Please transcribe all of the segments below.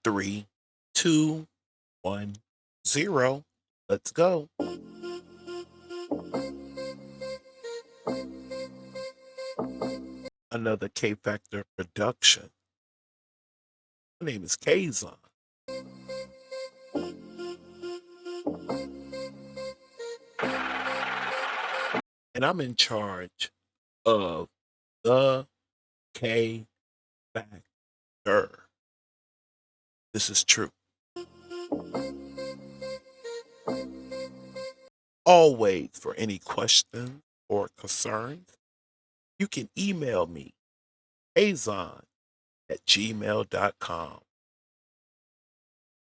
Three, two, 1, 0. Let's go. Another K Factor production. My name is Kazon, and I'm in charge of the K Factor. This is true. Always, for any questions or concerns, you can email me, kazon@gmail.com.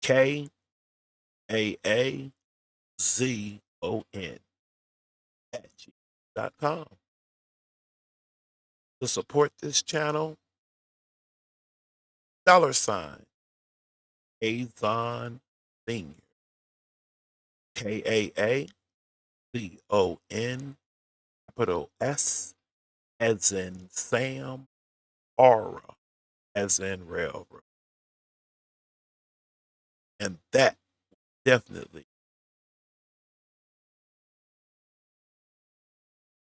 KAAZON@gmail.com. To support this channel, $ Kazon Senior. KAAZON, capital S, as in Sam, Aura, as in railroad. And that definitely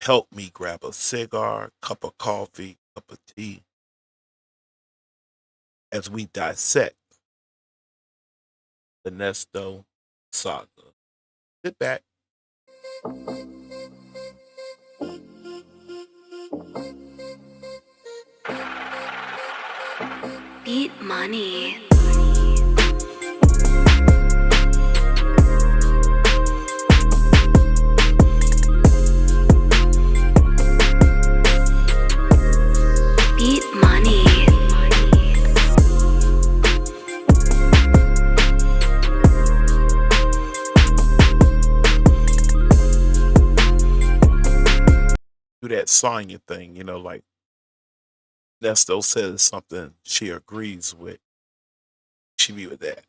helped me grab a cigar, cup of coffee, cup of tea, as we dissect the Nesto saga. Sit back. Beat Money. Beat Money. Do that Sonya thing, like Nesto says something she agrees with. She be with that.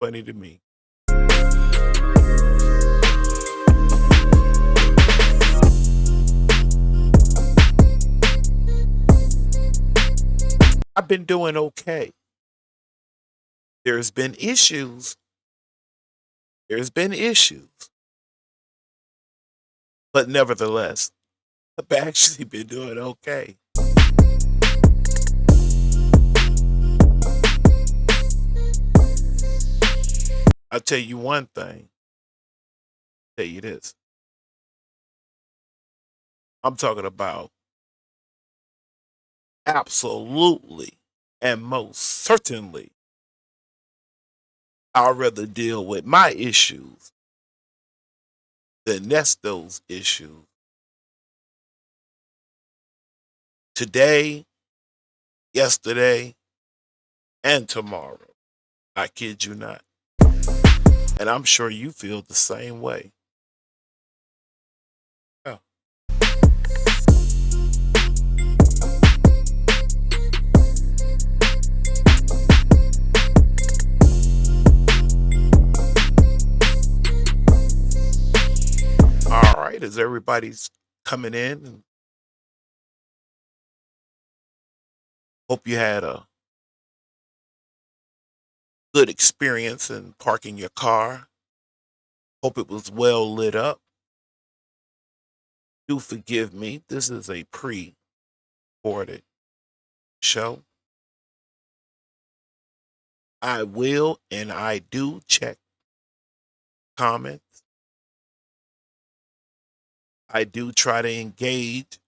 Funny to me. I've been doing okay. There's been issues. But nevertheless, I've actually been doing okay. I'll tell you one thing. Tell you this. I'm talking about absolutely and most certainly I'd rather deal with my issues than Nesto's issues. Today, yesterday, and tomorrow. I kid you not. And I'm sure you feel the same way. Yeah. All right, as everybody's coming in, hope you had a good experience in parking your car. Hope it was well lit up. Do forgive me. This is a pre-recorded show. I will and I do check comments. I do try to engage.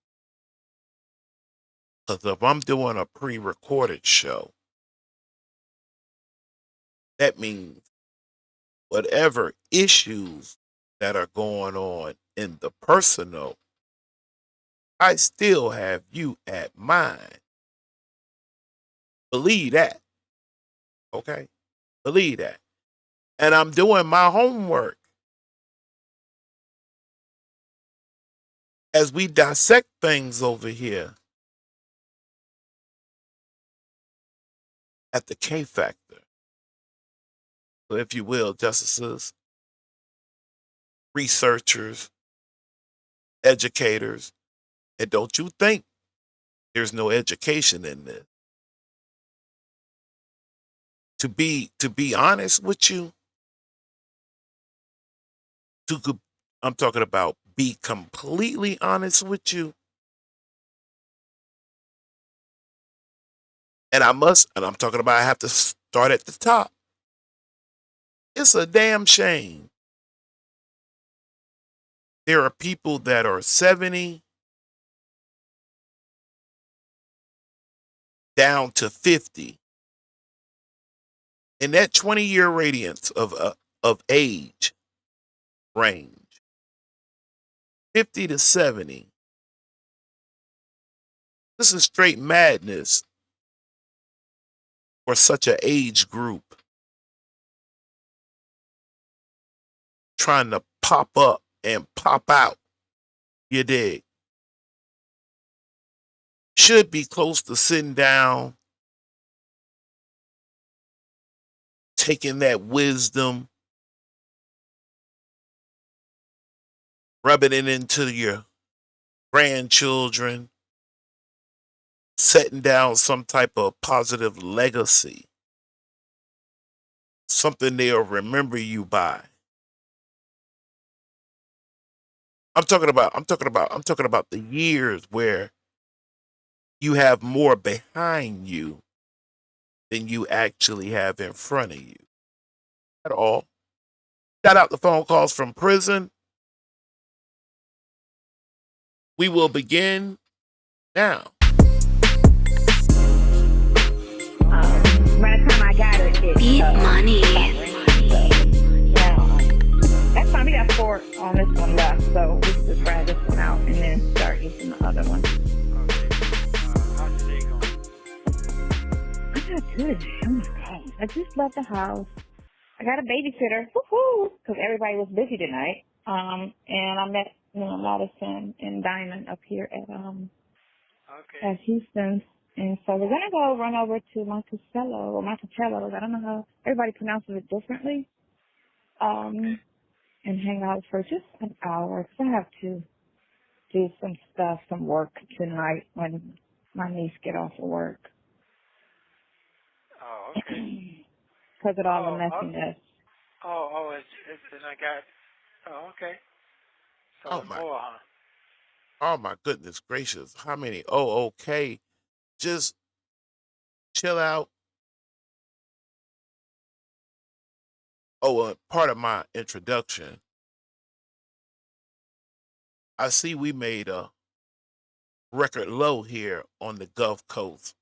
Because if I'm doing a pre-recorded show, that means whatever issues that are going on in the personal, I still have you at mind. Believe that. Okay? Believe that. And I'm doing my homework. As we dissect things over here at the K Factor. So if you will, justices, researchers, educators, and don't you think there's no education in this? To be honest with you, to I'm talking about be completely honest with you, and I'm talking about I have to start at the top. It's a damn shame. There are people that are 70 down to 50 in that 20-year radiance of age range, 50 to 70. This is straight madness for such an age group trying to pop up and pop out. You dig? Should be close to sitting down, taking that wisdom, rubbing it into your grandchildren, setting down some type of positive legacy, something they'll remember you by. I'm talking about the years where you have more behind you than you actually have in front of you. At all. Shout out the phone calls from prison. We will begin now. By the time I got it, Beat Money. That's fine. We got 4 on this one left, so we can just try this one out and then start using the other one. How's your day going? I'm not good. Oh my gosh. I just left the house. I got a babysitter, woohoo, because everybody was busy tonight. And I met Madison and Diamond up here at Houston. And so we're gonna go run over to Monticello's. I don't know how everybody pronounces it differently. And hang out for just an hour because I have to do some work tonight when my niece get off of work. Oh, okay. Because of all the messiness. It's and I got. Oh, okay. So Oh it's my more, huh? oh my goodness gracious. How many? Oh, okay. Just chill out. Oh, part of my introduction. I see we made a record low here on the Gulf Coast,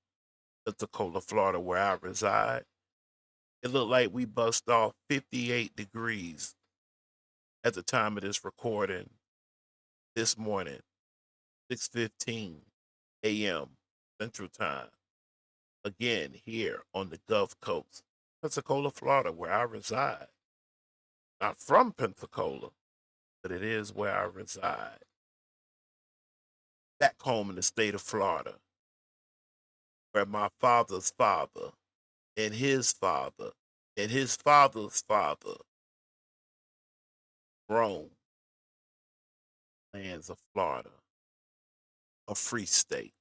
Pensacola, Florida, where I reside. It looked like we bust off 58 degrees at the time of this recording this morning, 6:15 a.m. Central Time. Again, here on the Gulf Coast, Pensacola, Florida, where I reside. Not from Pensacola, but it is where I reside. Back home in the state of Florida, where my father's father and his father and his father's father roamed lands of Florida, a free state.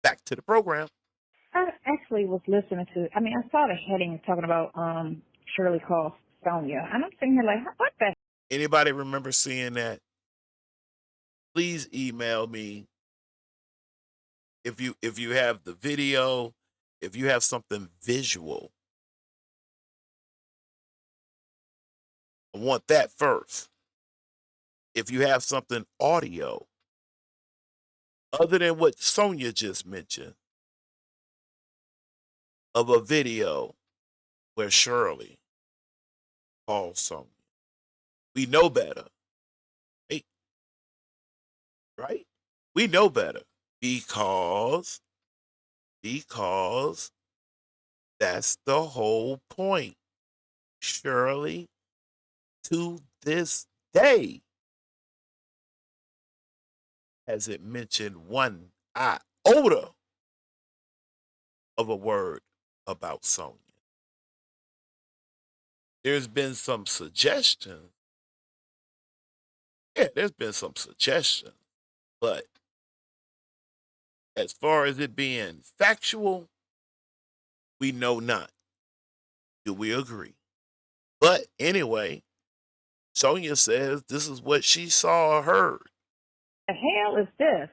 Back to the program. I actually was listening to, I saw the heading talking about Shirley calls Sonya. And I'm sitting here like, what the? Anybody remember seeing that? Please email me if you have the video, if you have something visual. I want that first. If you have something audio, other than what Sonya just mentioned, of a video where Shirley calls Sonya. We know better. Right? Right? We know better. Because that's the whole point. Shirley, to this day, hasn't mentioned one iota of a word about Sonya. There's been some suggestion Yeah, there's been some suggestions, but as far as it being factual, we know not. Do we agree? But anyway, Sonya says this is what she saw or heard. The hell is this?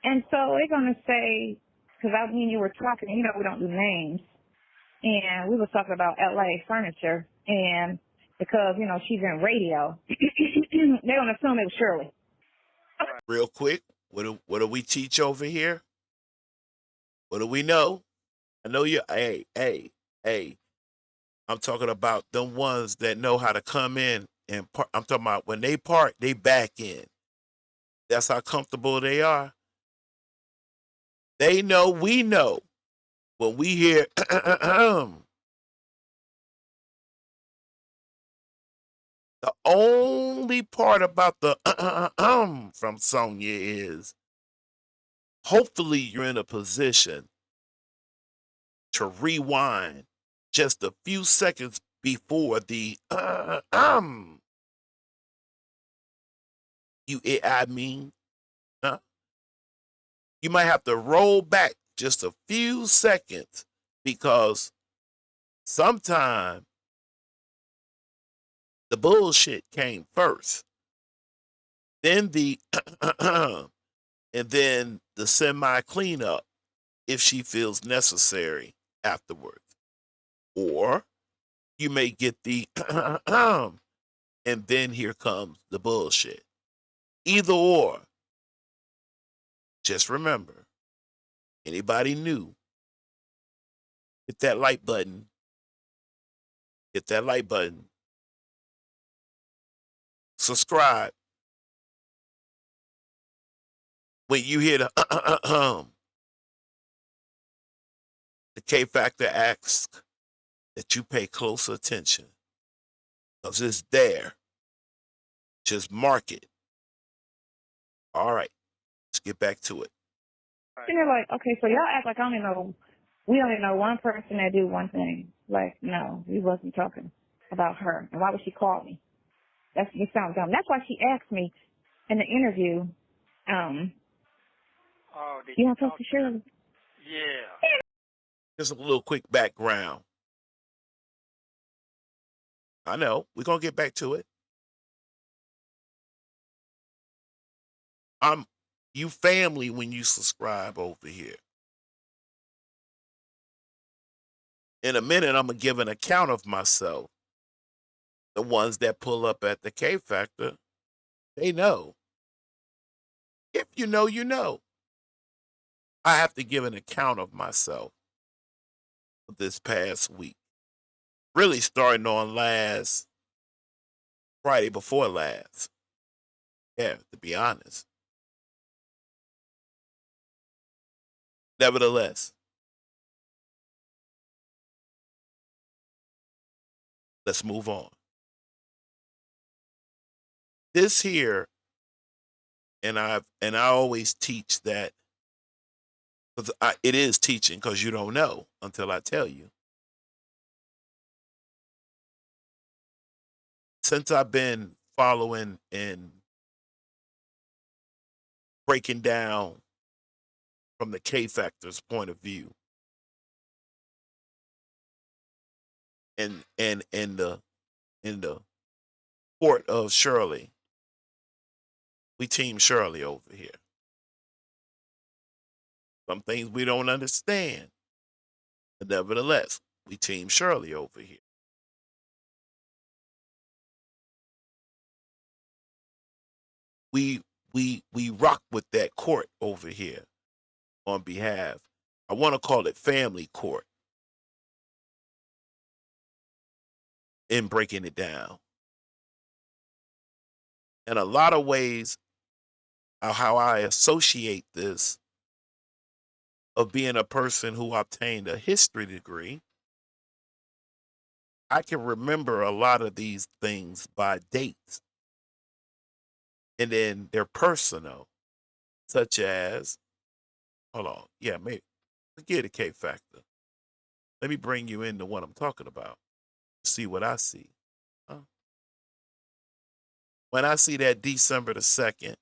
And so they're going to say, because I mean, you were talking, we don't do names. And we were talking about LA furniture. And because, she's in radio, they're going to assume it was Shirley. Real quick, what do we teach over here? What do we know? I know you. Hey. I'm talking about them ones that know how to come in and I'm talking about when they park, they back in. That's how comfortable they are. They know, we know. When we hear the only part about the from Sonya is hopefully you're in a position to rewind just a few seconds before the huh? You might have to roll back just a few seconds because sometimes the bullshit came first. Then the and then the semi cleanup if she feels necessary afterwards. Or you may get the and then here comes the bullshit. Either or. Just remember, anybody new, hit that like button. Hit that like button. Subscribe. When you hear the K Factor asks that you pay close attention. Because it's there. Just mark it. All right. Let's get back to it. And they're like, okay, so y'all act like we only know one person that do one thing. Like, no, we wasn't talking about her. And why would she call me? You sound dumb. That's why she asked me in the interview, Did you you want to talk talk to to Shirley? Yeah. Just a little quick background. I know. We're going to get back to it. You family when you subscribe over here. In a minute, I'm going to give an account of myself. The ones that pull up at the K Factor, they know. If you know, you know. I have to give an account of myself for this past week. Really starting on last Friday before last. Yeah, to be honest. Nevertheless, let's move on. This here, and I always teach that because it is teaching because you don't know until I tell you. Since I've been following and breaking down from the K Factor's point of view, and in the court of Shirley, we team Shirley over here. Some things we don't understand, but nevertheless, we team Shirley over here. We rock with that court over here on behalf. I want to call it family court in breaking it down. And a lot of ways how I associate this of being a person who obtained a history degree, I can remember a lot of these things by dates. And then they're personal, such as, hold on, yeah, maybe forget the K Factor. Let me bring you into what I'm talking about. See what I see. Huh? when I see that December the 2nd,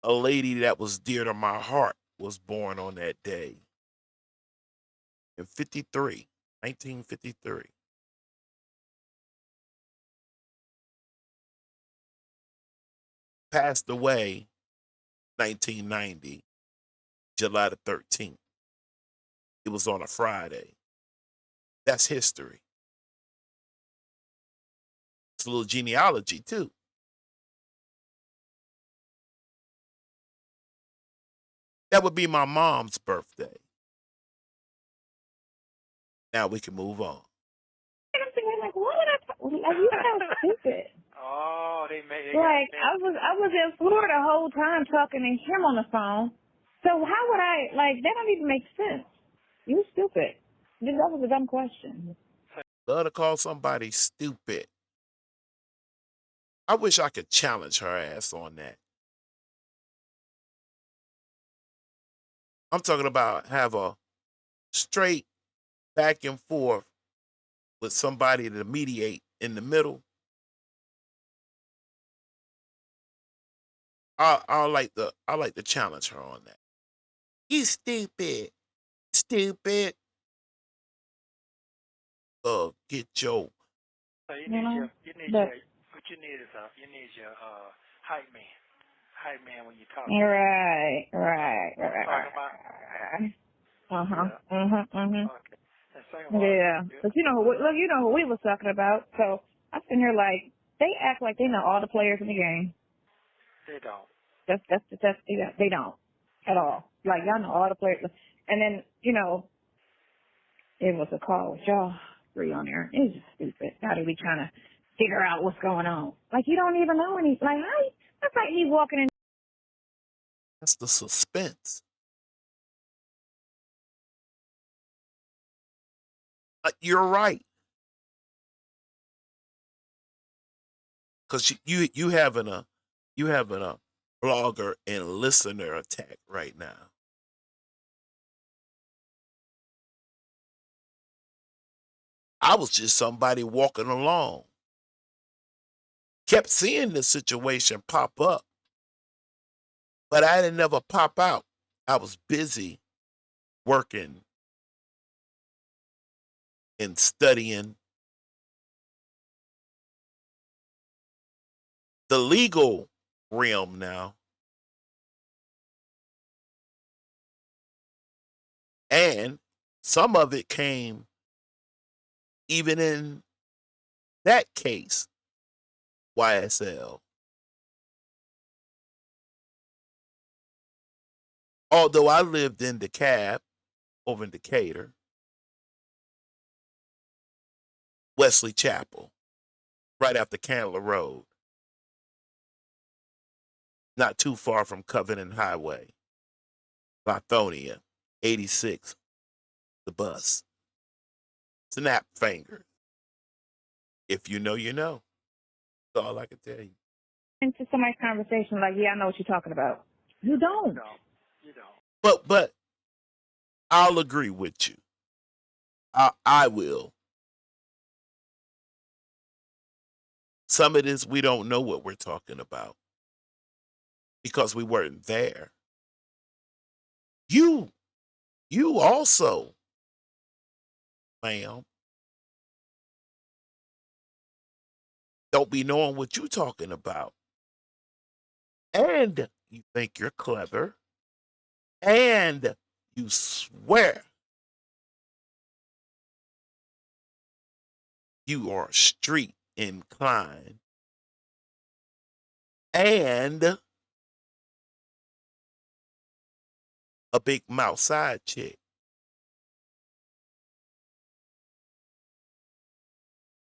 a lady that was dear to my heart was born on that day in 53, 1953. Passed away 1990, July the 13th. It was on a Friday. That's history. It's a little genealogy, too. That would be my mom's birthday. Now we can move on. And I'm thinking, like, what would I talk? Like, you sound stupid. Oh, they made. Like, I was in Florida the whole time talking to him on the phone. So how would I, like, that don't even make sense. You stupid. That was a dumb question. Love to call somebody stupid. I wish I could challenge her ass on that. I'm talking about have a straight back and forth with somebody to mediate in the middle. I like to challenge her on that. You stupid. Stupid. Get your So you You know? need But, what you need is your hype man when you talk. right. Talking about. Uh-huh. Yeah. Mhm. Okay. And second one. Yeah. But you know, look, you know who we was talking about. So I'm sitting here like, they act like they know all the players in the game. They don't. That's they don't at all. Like, y'all know all the players. And then, you know, it was a call with y'all three on there. It's just stupid. How do we trying to figure out what's going on? Like, you don't even know any. Like, how? That's like me walking in. that's the suspense. You're right. Because you having a blogger and listener attack right now. I was just somebody walking along. Kept seeing this situation pop up, but I didn't never pop out. I was busy working and studying the legal realm now. And some of it came even in that case, YSL. Although I lived in DeKalb, over in Decatur, Wesley Chapel, right after Candler Road, not too far from Covenant Highway, Lithonia, 86, the bus. Snap fingers. If you know, you know. That's all I can tell you. Into somebody's conversation like, yeah, I know what you're talking about. You don't. No, you don't. But I'll agree with you. I will. Some of this we don't know what we're talking about because we weren't there. You also, ma'am, don't be knowing what you're talking about. And you think you're clever. And you swear you are street inclined. And a big mouth side chick.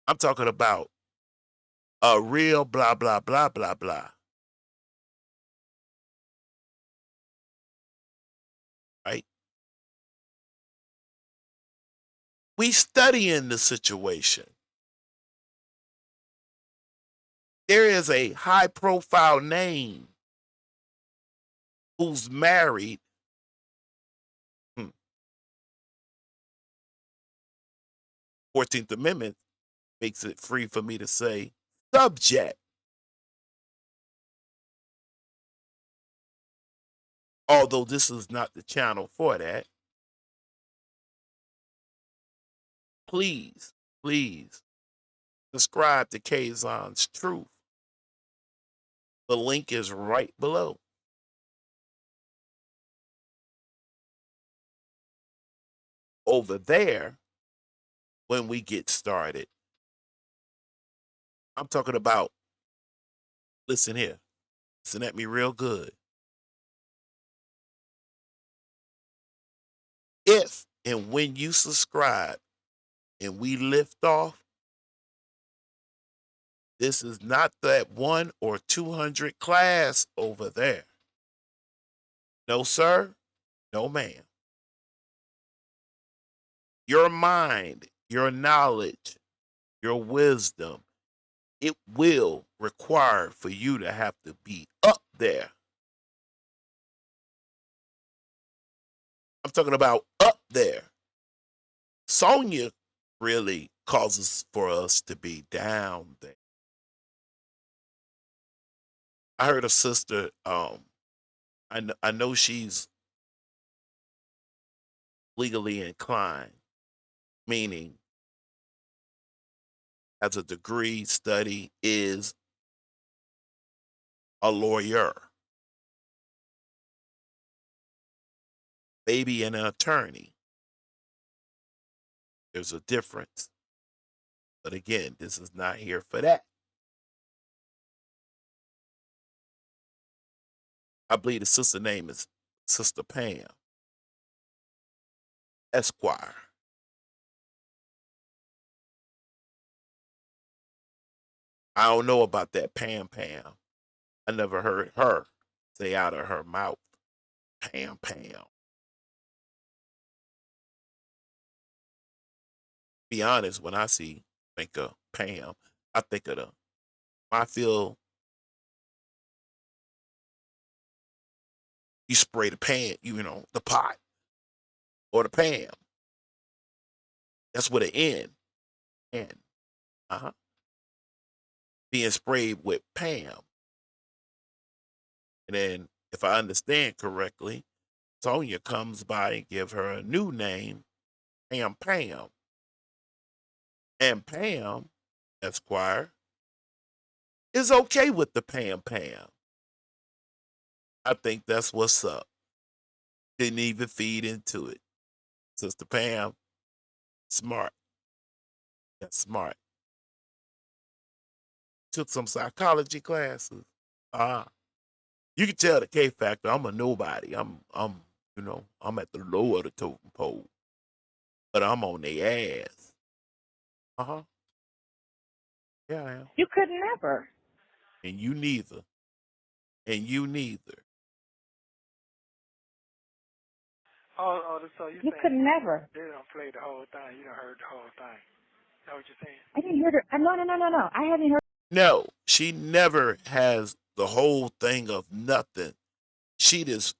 I'm talking about a real blah, blah, blah, blah, blah. Right? We studying the situation. There is a high profile name who's married. 14th Amendment makes it free for me to say subject, although this is not the channel for that, please, please subscribe to Kazon's Truth. The link is right below. Over there, when we get started, I'm talking about, listen here, listen at me real good. If and when you subscribe and we lift off, this is not that 1 or 200 class over there. No, sir. No, ma'am. Your mind, your knowledge, your wisdom, it will require for you to have to be up there. I'm talking about up there. Sonya really causes for us to be down there. I heard a sister, I know she's legally inclined, meaning has a degree, study, is a lawyer, maybe an attorney. There's a difference. But again, this is not here for that. I believe the sister name is Sister Pam Esquire. I don't know about that Pam. I never heard her say out of her mouth, Pam. Be honest, when I think of Pam, I think of I feel you spray the pan, the pot or the pan. That's what it end. And being sprayed with Pam. And then, if I understand correctly, Sonya comes by and give her a new name, Pam. And Pam, Esquire, is okay with the Pam. I think that's what's up. Didn't even feed into it. Sister Pam, smart. That's smart. Took some psychology classes. You can tell the K factor. I'm a nobody. I'm at the low of the totem pole, but I'm on their ass. Yeah, I am. You could never. And you neither. So you You saying could never. they don't play the whole thing? You don't heard the whole thing? Is that what you're saying? I didn't hear her. No. I haven't heard. No, she never has the whole thing of nothing. She is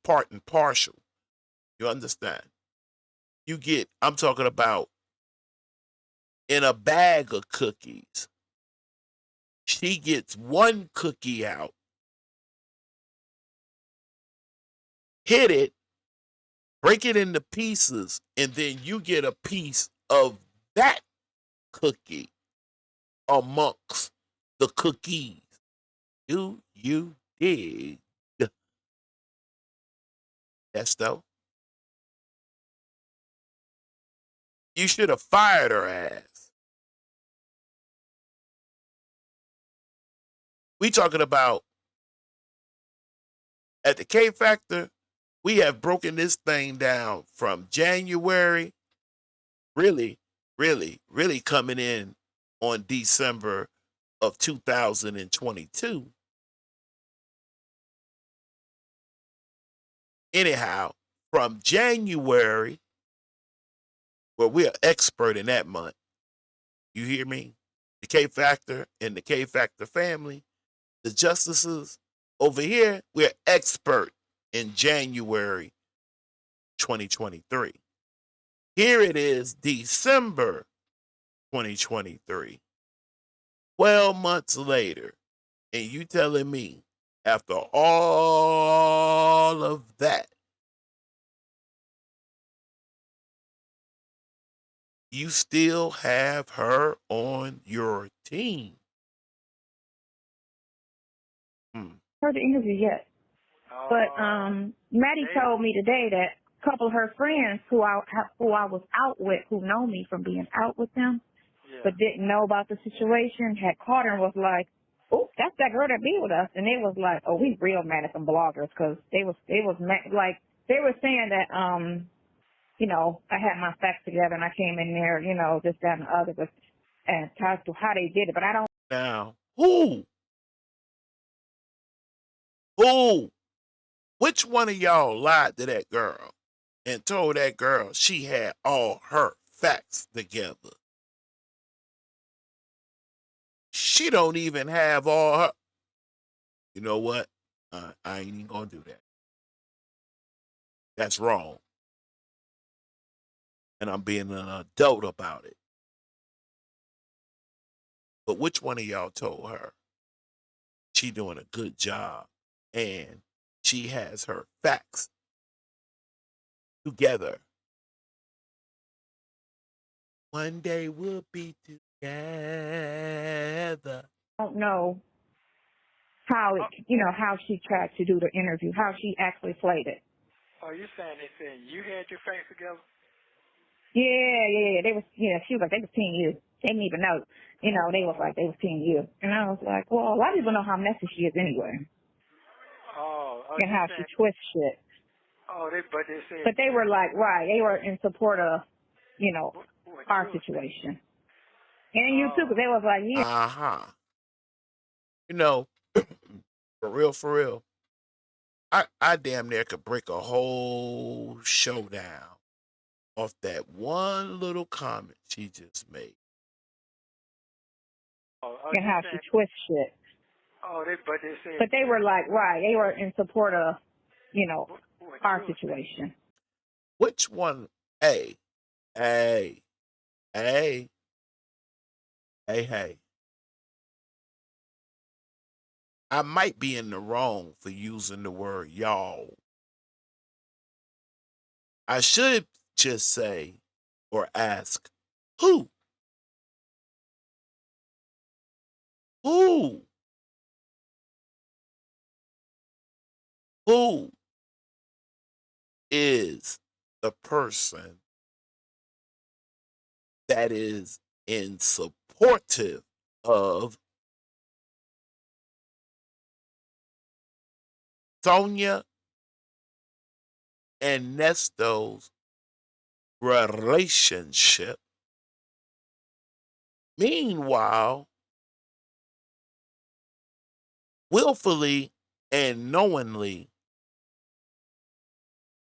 part and partial. You understand? I'm talking about in a bag of cookies. She gets one cookie out, hit it, break it into pieces, and then you get a piece of that cookie amongst the cookies. Do you dig? Nesto? You should have fired her ass. We talking about at the K Factor, we have broken this thing down from January, really coming in on December of 2022. Anyhow, from January, well, we're expert in that month. You hear me? The K Factor and the K Factor family, the justices over here, we're expert in January 2023. Here it is, December 2023. 12 months later, and you telling me after all of that, you still have her on your team? Heard the interview yet. But Maddie Hey. told me today that a couple of her friends who I was out with, who know me from being out with them, Yeah. but didn't know about the situation, had caught her and was like, "Oh, that's that girl that be with us." And they was like, "Oh, we real mad at some bloggers," because they was like they were saying that you know, I had my facts together and I came in there, you know, this, that, and the other, but and as to how they did it, but I don't. Now, who, which one of y'all lied to that girl and told that girl she had all her facts together? She don't even have all her. You know what? I ain't even gonna do that. That's wrong. And I'm being an adult about it. But which one of y'all told her she doing a good job and she has her facts together? One day we'll be together. Don't know how it, you know, how she tried to do the interview, how she actually played it. Oh, you saying they said you had your facts together? Yeah. They was, yeah, she was like, they was team you. They didn't even know. You know, they was like, they was team you. And I was like, well, a lot of people know how messy she is anyway. Oh, And you how she saying? twists shit. Oh, they said. But they were like, right, they were in support of, you know, What our you were saying? situation. And you too, because they was like, yeah. Uh-huh. You know, for real, I damn near could break a whole show down off that one little comment she just made. And how she twists shit. Oh, they said. But they were like, right, they were in support of, you know, what our you were saying? situation. Which one? Hey. I might be in the wrong for using the word y'all. I should just say or ask, who? Who? Who is the person that is in supportive of Sonya and Nesto's relationship? Meanwhile, willfully and knowingly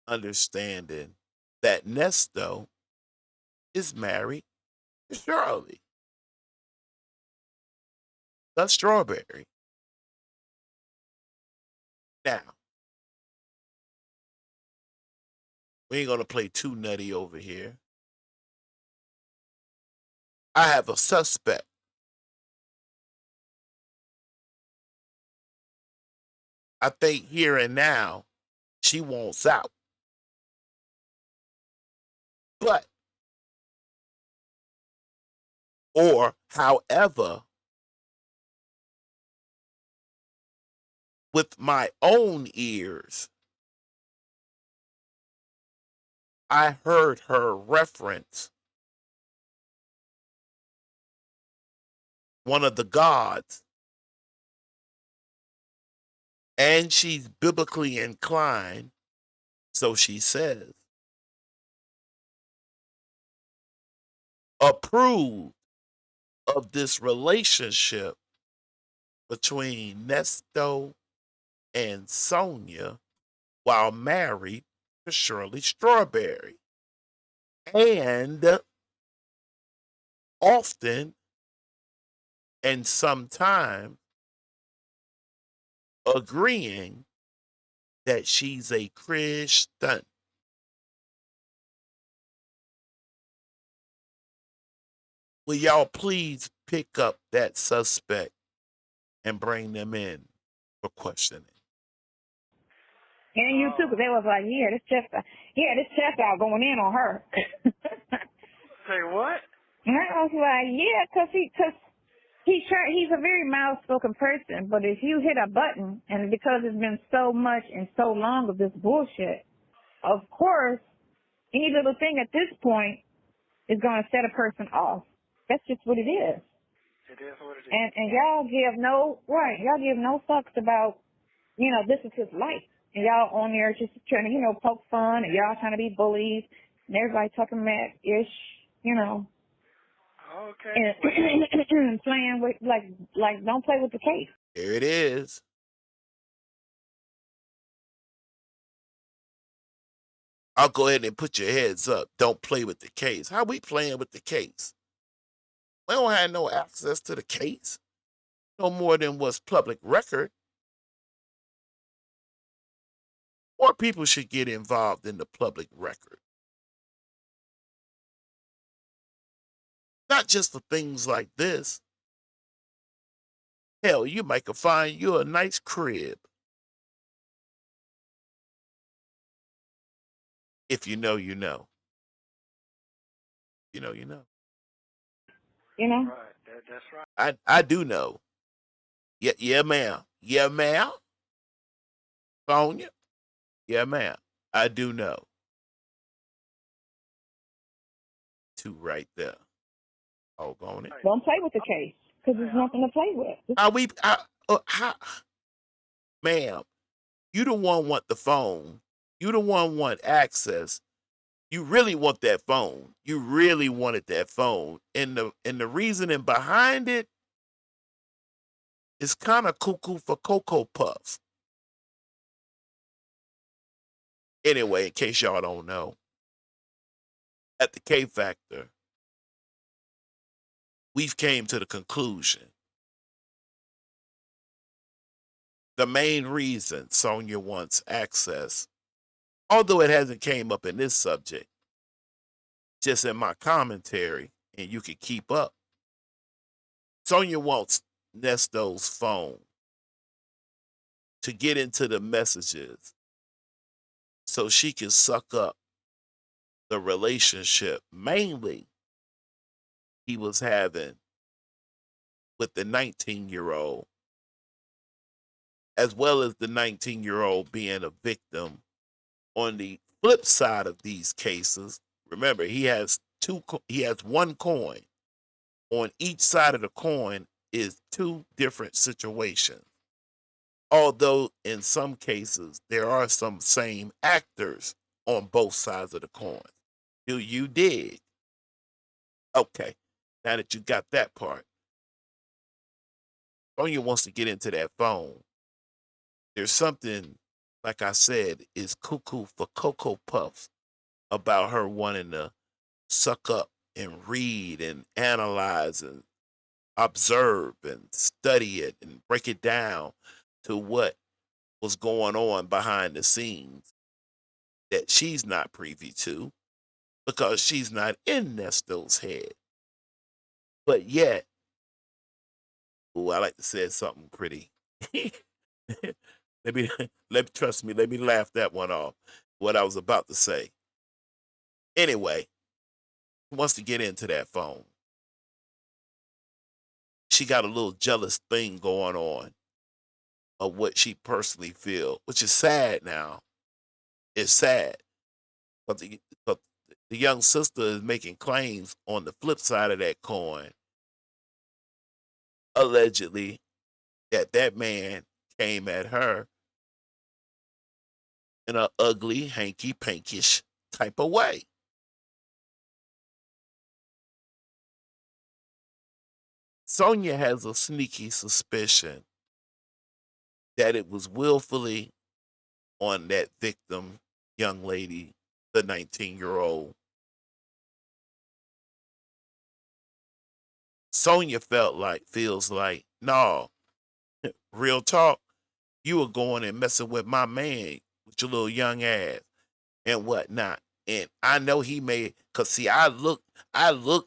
understanding that Nesto is married to Shirley, the Strawberry. Now, we ain't gonna play too nutty over here. I have a suspect. I think here and now she wants out. But, or however, with my own ears, I heard her reference one of the gods, and she's biblically inclined, so she says, approved of this relationship between Nesto and Sonya while married to Shirley Strawberry. And often and sometimes agreeing that she's a Christian. will y'all please pick up that suspect and bring them in for questioning? And you too, because they was like, this chest out going in on her. Say what? And I was like, yeah, because he's a very mild-spoken person, but if you hit a button, and because it's been so much and so long of this bullshit, of course, any little thing at this point is going to set a person off. That's just what it is. It is what it is. And y'all give no fucks about, this is his life. And y'all on there just trying to, poke fun, and y'all trying to be bullies, and everybody talking mad-ish, Okay. and playing with, like, don't play with the case. There it is. I'll go ahead and put your heads up. Don't play with the case. How we playing with the case? We don't have no access to the case. No more than what's public record. More people should get involved in the public record. Not just for things like this. Hell, you might could find you a nice crib. If you know, you know. You know, you know. Right. That's right. I do know. Yeah, ma'am. Yeah, ma'am. Sonya. Yeah, ma'am. I do know. Two right there. All on it. Don't play with the case, because there's nothing to play with. Ma'am, you the one want the phone. You the one want access. You really want that phone. You really wanted that phone. And the reasoning behind it is kind of cuckoo for Cocoa Puffs. Anyway, in case y'all don't know, at the K Factor, we've came to the conclusion the main reason Sonya wants access, although it hasn't came up in this subject, just in my commentary, and you can keep up. Sonya wants Nesto's phone to get into the messages so she can suck up the relationship mainly he was having with the 19-year-old, as well as the 19-year-old being a victim. On the flip side of these cases, remember, he has one coin. On each side of the coin is two different situations. Although in some cases there are some same actors on both sides of the coin. Do you dig? Okay, now that you got that part, Sonya wants to get into that phone. There's something, like I said, is cuckoo for Cocoa Puffs about her wanting to suck up and read and analyze and observe and study it and break it down to what was going on behind the scenes that she's not privy to because she's not in Nesto's head. But yet, I like to say something pretty. let me trust me, let me laugh that one off. What I was about to say. Anyway, she wants to get into that phone. She got a little jealous thing going on of what she personally feels, which is sad now. It's sad. But the young sister is making claims on the flip side of that coin, allegedly, that man came at her in an ugly, hanky-pankish type of way. Sonya has a sneaky suspicion that it was willfully on that victim, young lady, the 19-year-old. Sonya feels like, no, real talk, you were going and messing with my man with your little young ass and whatnot. And I know he may, cause see, I look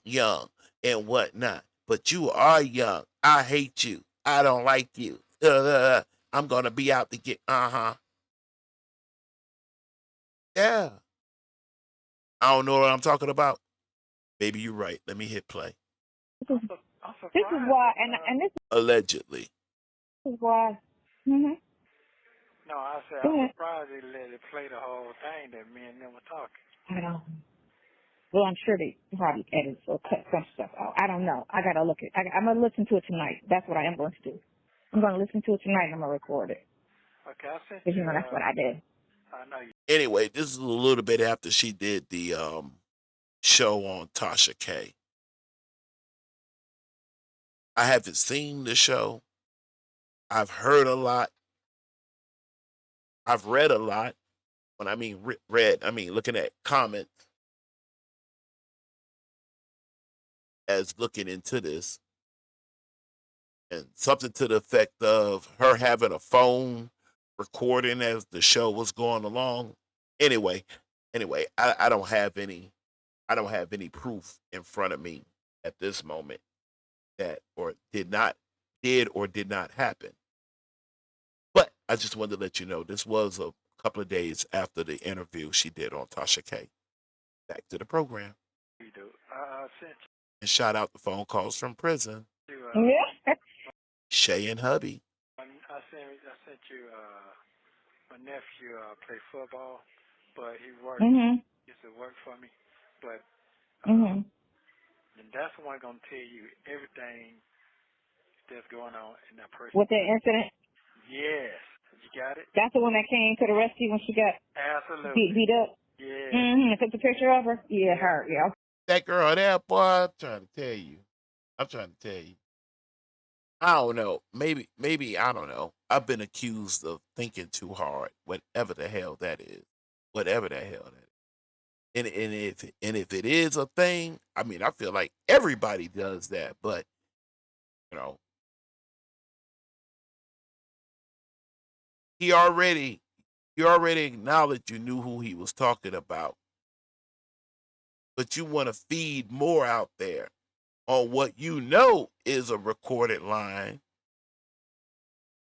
young. and whatnot. But you are young. I hate you. I don't like you. I'm gonna be out to get. Yeah. I don't know what I'm talking about. Maybe you're right. Let me hit play. This is, I'm this is surprised why, that, and this Allegedly. is why. Mm-hmm. no, I said, Go I'm ahead. surprised they let it play the whole thing that me and them were talking. I don't. Well, I'm sure they probably edit or cut some stuff out. I don't know. I gotta look at. I'm gonna listen to it tonight. That's what I am going to do. I'm gonna listen to it tonight and I'm gonna record it. Okay, I sent Cause you, that's what I did. I know you. Anyway, this is a little bit after she did the show on Tasha K. I haven't seen the show. I've heard a lot. I've read a lot. When I mean read, I mean looking at comments as looking into this, and something to the effect of her having a phone recording as the show was going along. Anyway, I don't have any. I don't have any proof in front of me at this moment that or did not happen. But I just wanted to let you know this was a couple of days after the interview she did on Tasha K. Back to the program. You do. I sent And shout out the phone calls from prison. you, Yeah. Shay and hubby. I sent you, my nephew play football, but he works. Mhm. He used to work for me, but Mhm. and that's the one gonna tell you everything that's going on in that person. With that incident, Yes, you got it. that's the one that came to the rescue when she got Absolutely. beat up. Yeah. Mhm. Took the picture of her. Yeah, her. Yeah. That girl there, boy, I'm trying to tell you. I'm trying to tell you. I don't know. Maybe I don't know. I've been accused of thinking too hard, whatever the hell that is. Whatever the hell that is. And if it is a thing, I mean, I feel like everybody does that, but you know, he already acknowledged you knew who he was talking about, but you want to feed more out there on what you know is a recorded line,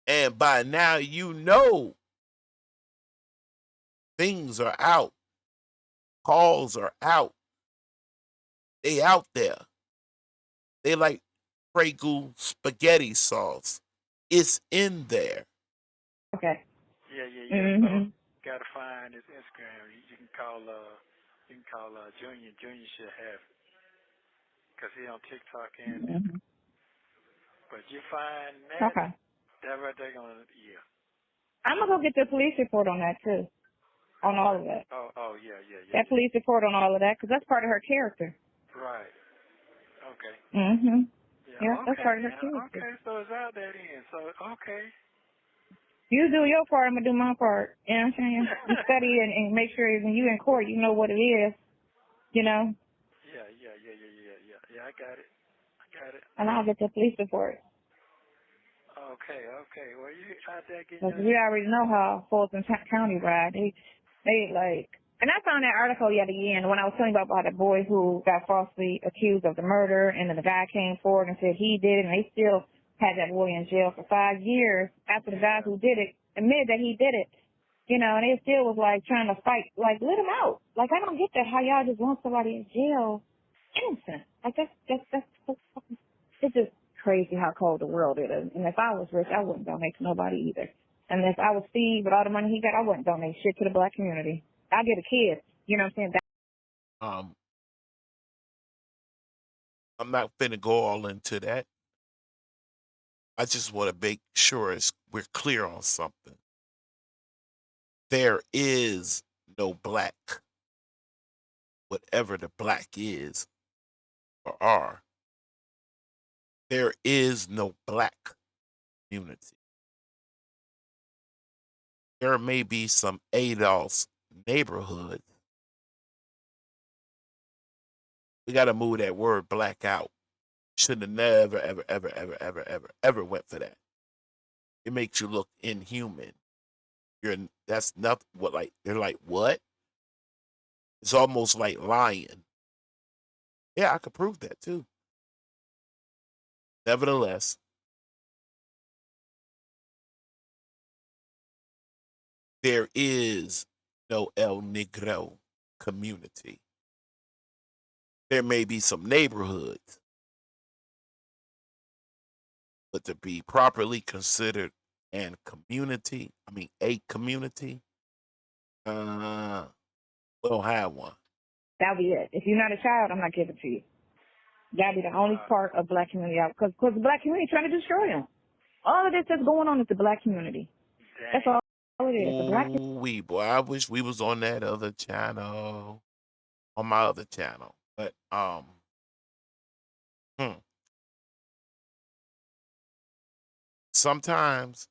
and by now you know things are out, calls are out, they out there. They like Prego spaghetti sauce. It's in there. Okay. Yeah. Mhm. Gotta find his Instagram. You can call Junior. Junior should have it because he on TikTok and Mhm. but you find Okay. that right there gonna I'm gonna go get the police report on that too. On all of that. Oh yeah. That police report on all of that, because that's part of her character. Right. Okay. Mhm. Yeah. Yeah, that's Okay. part of her character. Okay. So it's out there then. So okay. You do your part, I'm gonna do my part. You know what I'm saying? You study and make sure when you in court, you know what it is. You know, Yeah. Yeah. I got it. and I'll get the police report. Okay. Well, you out there getting Because your we already know how Fulton County ride. They like, and I found that article yet again when I was telling you about the boy who got falsely accused of the murder, and then the guy came forward and said he did it, and they still had that boy in jail for 5 years after the guy who did it admitted that he did it. You know, and they still was like trying to fight, like let him out. Like I don't get that how y'all just want somebody in jail innocent. Like that's so fucking. It's just crazy how cold the world is. And if I was rich, I wouldn't donate to nobody either. And if I was Steve with all the money he got, I wouldn't donate shit to the black community. I'd get a kid. You know what I'm saying? Um, I'm not finna go all into that. I just want to make sure we're clear on something. There is no black, whatever the black is or are. There is no black community. There may be some ADOS neighborhoods. We got to move that word black out. Should have never, ever went for that. It makes you look inhuman. That's not what like they're like what? It's almost like lying. Yeah, I could prove that too. Nevertheless, there is no El Negro community. There may be some neighborhoods, but to be properly considered a community, we don't have one. That'll be it. If you're not a child, I'm not giving it to you. That'll be the only part of black community out, because the black community is trying to destroy them. All of this that's going on is the black community. That's all it is. The black Ooh, boy, I wish we was on that other channel, on my other channel. But sometimes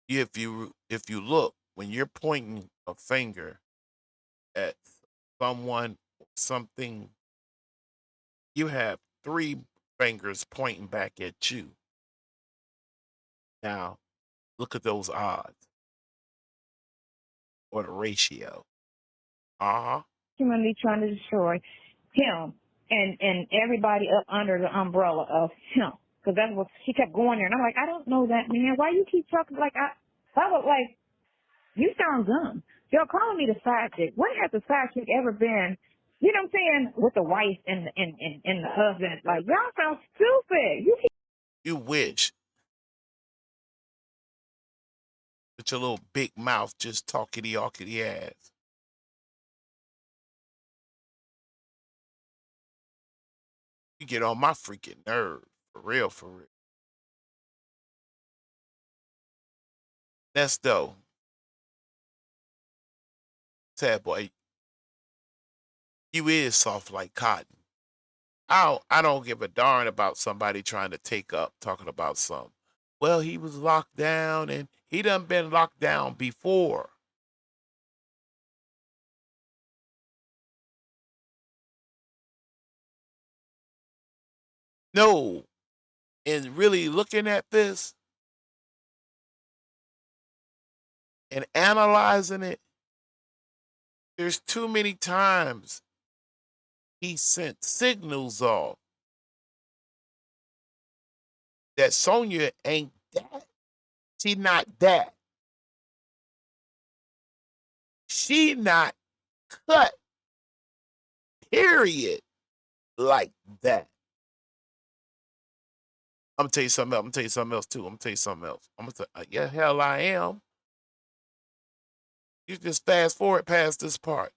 if you look, when you're pointing a finger at someone or something, you have three fingers pointing back at you. Now, look at those odds or the ratio. community trying to destroy him and everybody up under the umbrella of him. Because that's what she kept going there. And I'm like, I don't know that, man. Why you keep talking like I was like, you sound dumb. You're calling me the side chick. When has the side chick ever been, you know what I'm saying, with the wife and the husband? Like, y'all sound stupid. You wish. With your little big mouth just talkity-awkity ass. You get on my freaking nerve. For real, for real. Nesto. Sad boy. You is soft like cotton. I don't give a darn about somebody trying to take up talking about something. Well, he was locked down and he done been locked down before. No. And really looking at this and analyzing it, there's too many times he sent signals off that Sonya ain't that. She not that. She not cut, period, like that. I'm gonna tell you something else. I'm gonna tell you something else too. I'm gonna tell you something else. I'm gonna tell yeah, hell I am. You just fast forward past this part.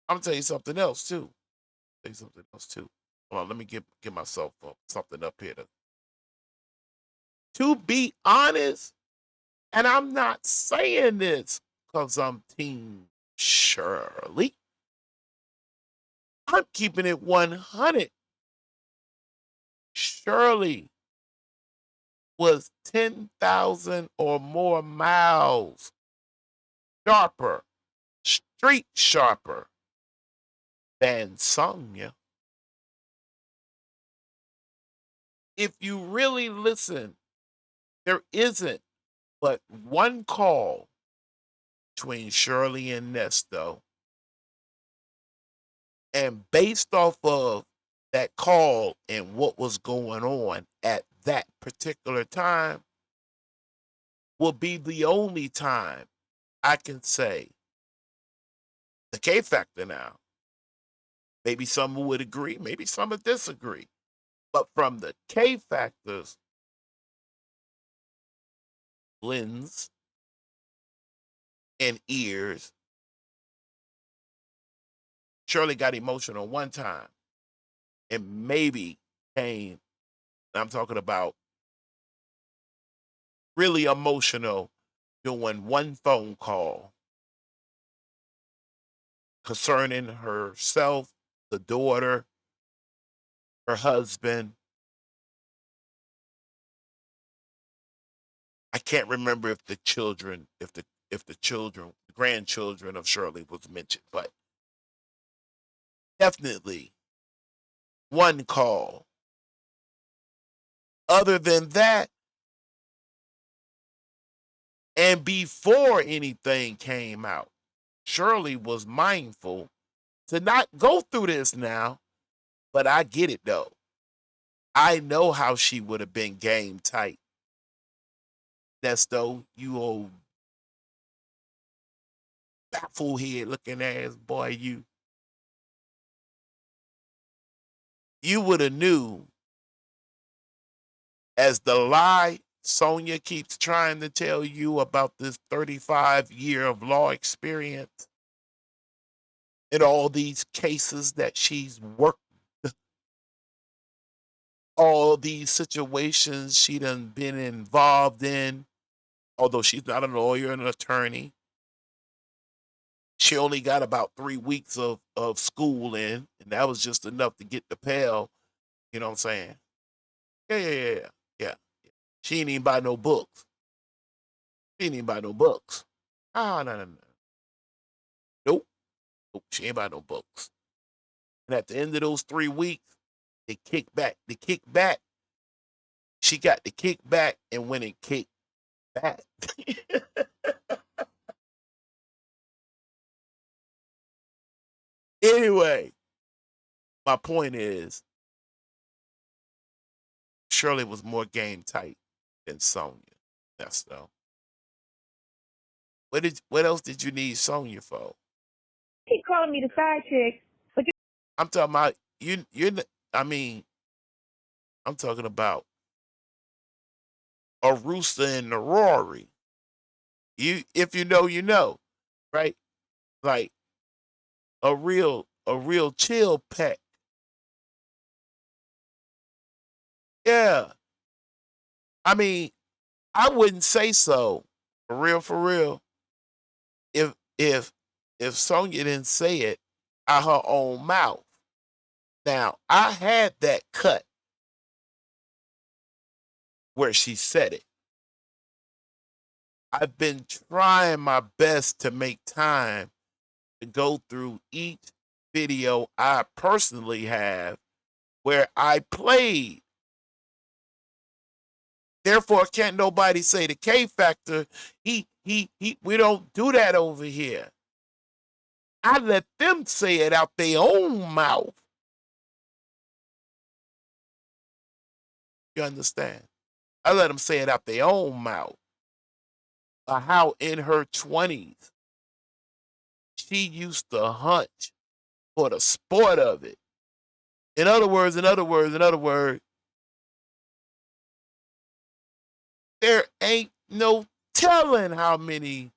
I'm gonna tell you something else too. Tell you something else too. Hold on, let me get myself something up here to be honest, and I'm not saying this because I'm Team Shirley. I'm keeping it 100. Shirley was 10,000 or more miles sharper, street sharper than Sonya. If you really listen, there isn't but one call between Shirley and Nesto. And based off of that call and what was going on at that particular time, will be the only time I can say the K factor now. Maybe some would agree, maybe some would disagree. But from the K factors lens and ears, Shirley got emotional one time and maybe came, I'm talking about really emotional doing one phone call concerning herself, the daughter, her husband. I can't remember if the children, the grandchildren of Shirley was mentioned, but definitely one call. Other than that, and before anything came out, Shirley was mindful to not go through this now, But I get it though. I know how she would have been game tight. Nesto, you old bafflehead looking ass boy, you would have knew as the lie Sonya keeps trying to tell you about this 35-year of law experience and all these cases that she's worked, all these situations she done been involved in, although she's not a lawyer and an attorney. She only got about 3 weeks of school in, and that was just enough to get the Pell. You know what I'm saying? Yeah. She ain't even buy no books. She ain't even buy no books. Ah, no. Nope. She ain't buy no books. And at the end of those 3 weeks, they kick back. She got the kickback and went and kicked back. Anyway, my point is Shirley was more game tight than Sonya. That's though. What else did you need Sonya for? Keep calling me the side chick, but you I'm talking about I mean, I'm talking about a rooster and the Rory. If you know, you know, right? Like a real chill pack. Yeah. I mean, I wouldn't say so. For real. If Sonya didn't say it out her own mouth. Now, I had that cut where she said it. I've been trying my best to make time to go through each video I personally have where I played. Therefore, can't nobody say the K factor. We don't do that over here. I let them say it out their own mouth. You understand? I let them say it out their own mouth. How in her 20s, she used to hunt for the sport of it. In other words, there ain't no telling how many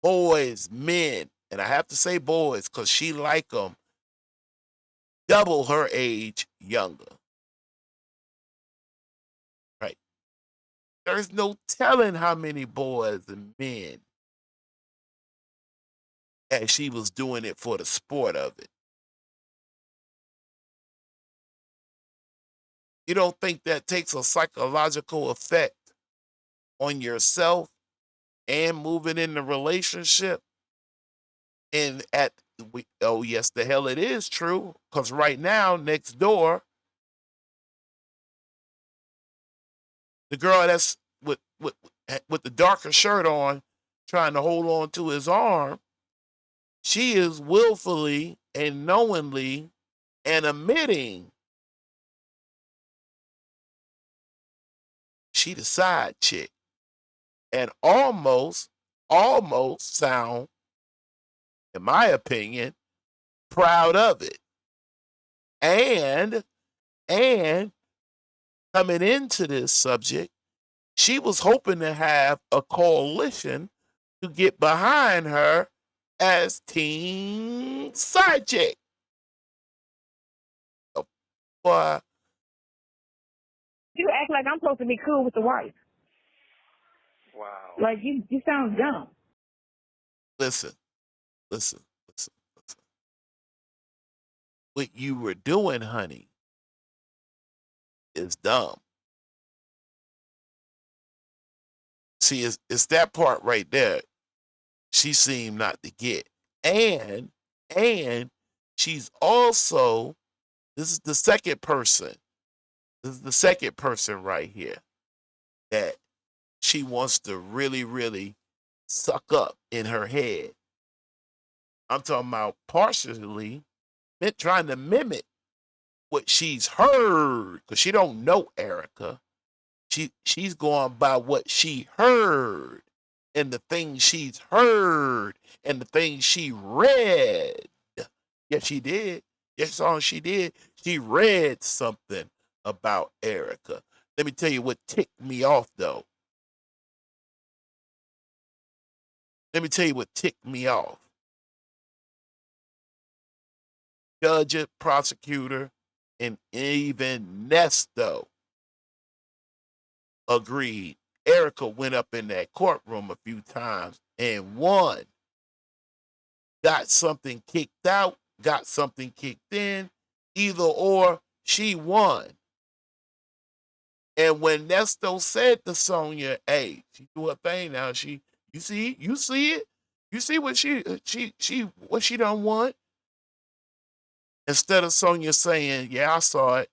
boys, men, and I have to say boys because she like them, double her age younger. Right? There's no telling how many boys and men, and she was doing it for the sport of it. You don't think that takes a psychological effect on yourself and moving in the relationship? And oh yes, the hell it is true. Because right now, next door, the girl that's with the darker shirt on, trying to hold on to his arm, she is willfully and knowingly and admitting she the side chick, and almost sound, in my opinion, proud of it. And coming into this subject, she was hoping to have a coalition to get behind her as team side chick. Boy, you act like I'm supposed to be cool with the wife. Wow. Like you sound dumb. listen. What you were doing, honey, is dumb. See, it's that part right there she seemed not to get. And she's also, this is the second person. This is the second person right here that she wants to really, really suck up in her head. I'm talking about partially trying to mimic what she's heard, because she don't know Erica. She's going by what she heard and the things she's heard and the things she read. Yes, she did. Yes, all she did. She read something about Erica. Let me tell you what ticked me off, though. Let me tell you what ticked me off. Judge, prosecutor, and even Nesto agreed. Erica went up in that courtroom a few times and won. Got something kicked out, got something kicked in, either or, she won. And when Nesto said to Sonya, "Hey, she do her thing now. You see it. You see what what she done won." Instead of Sonya saying, "Yeah, I saw it,"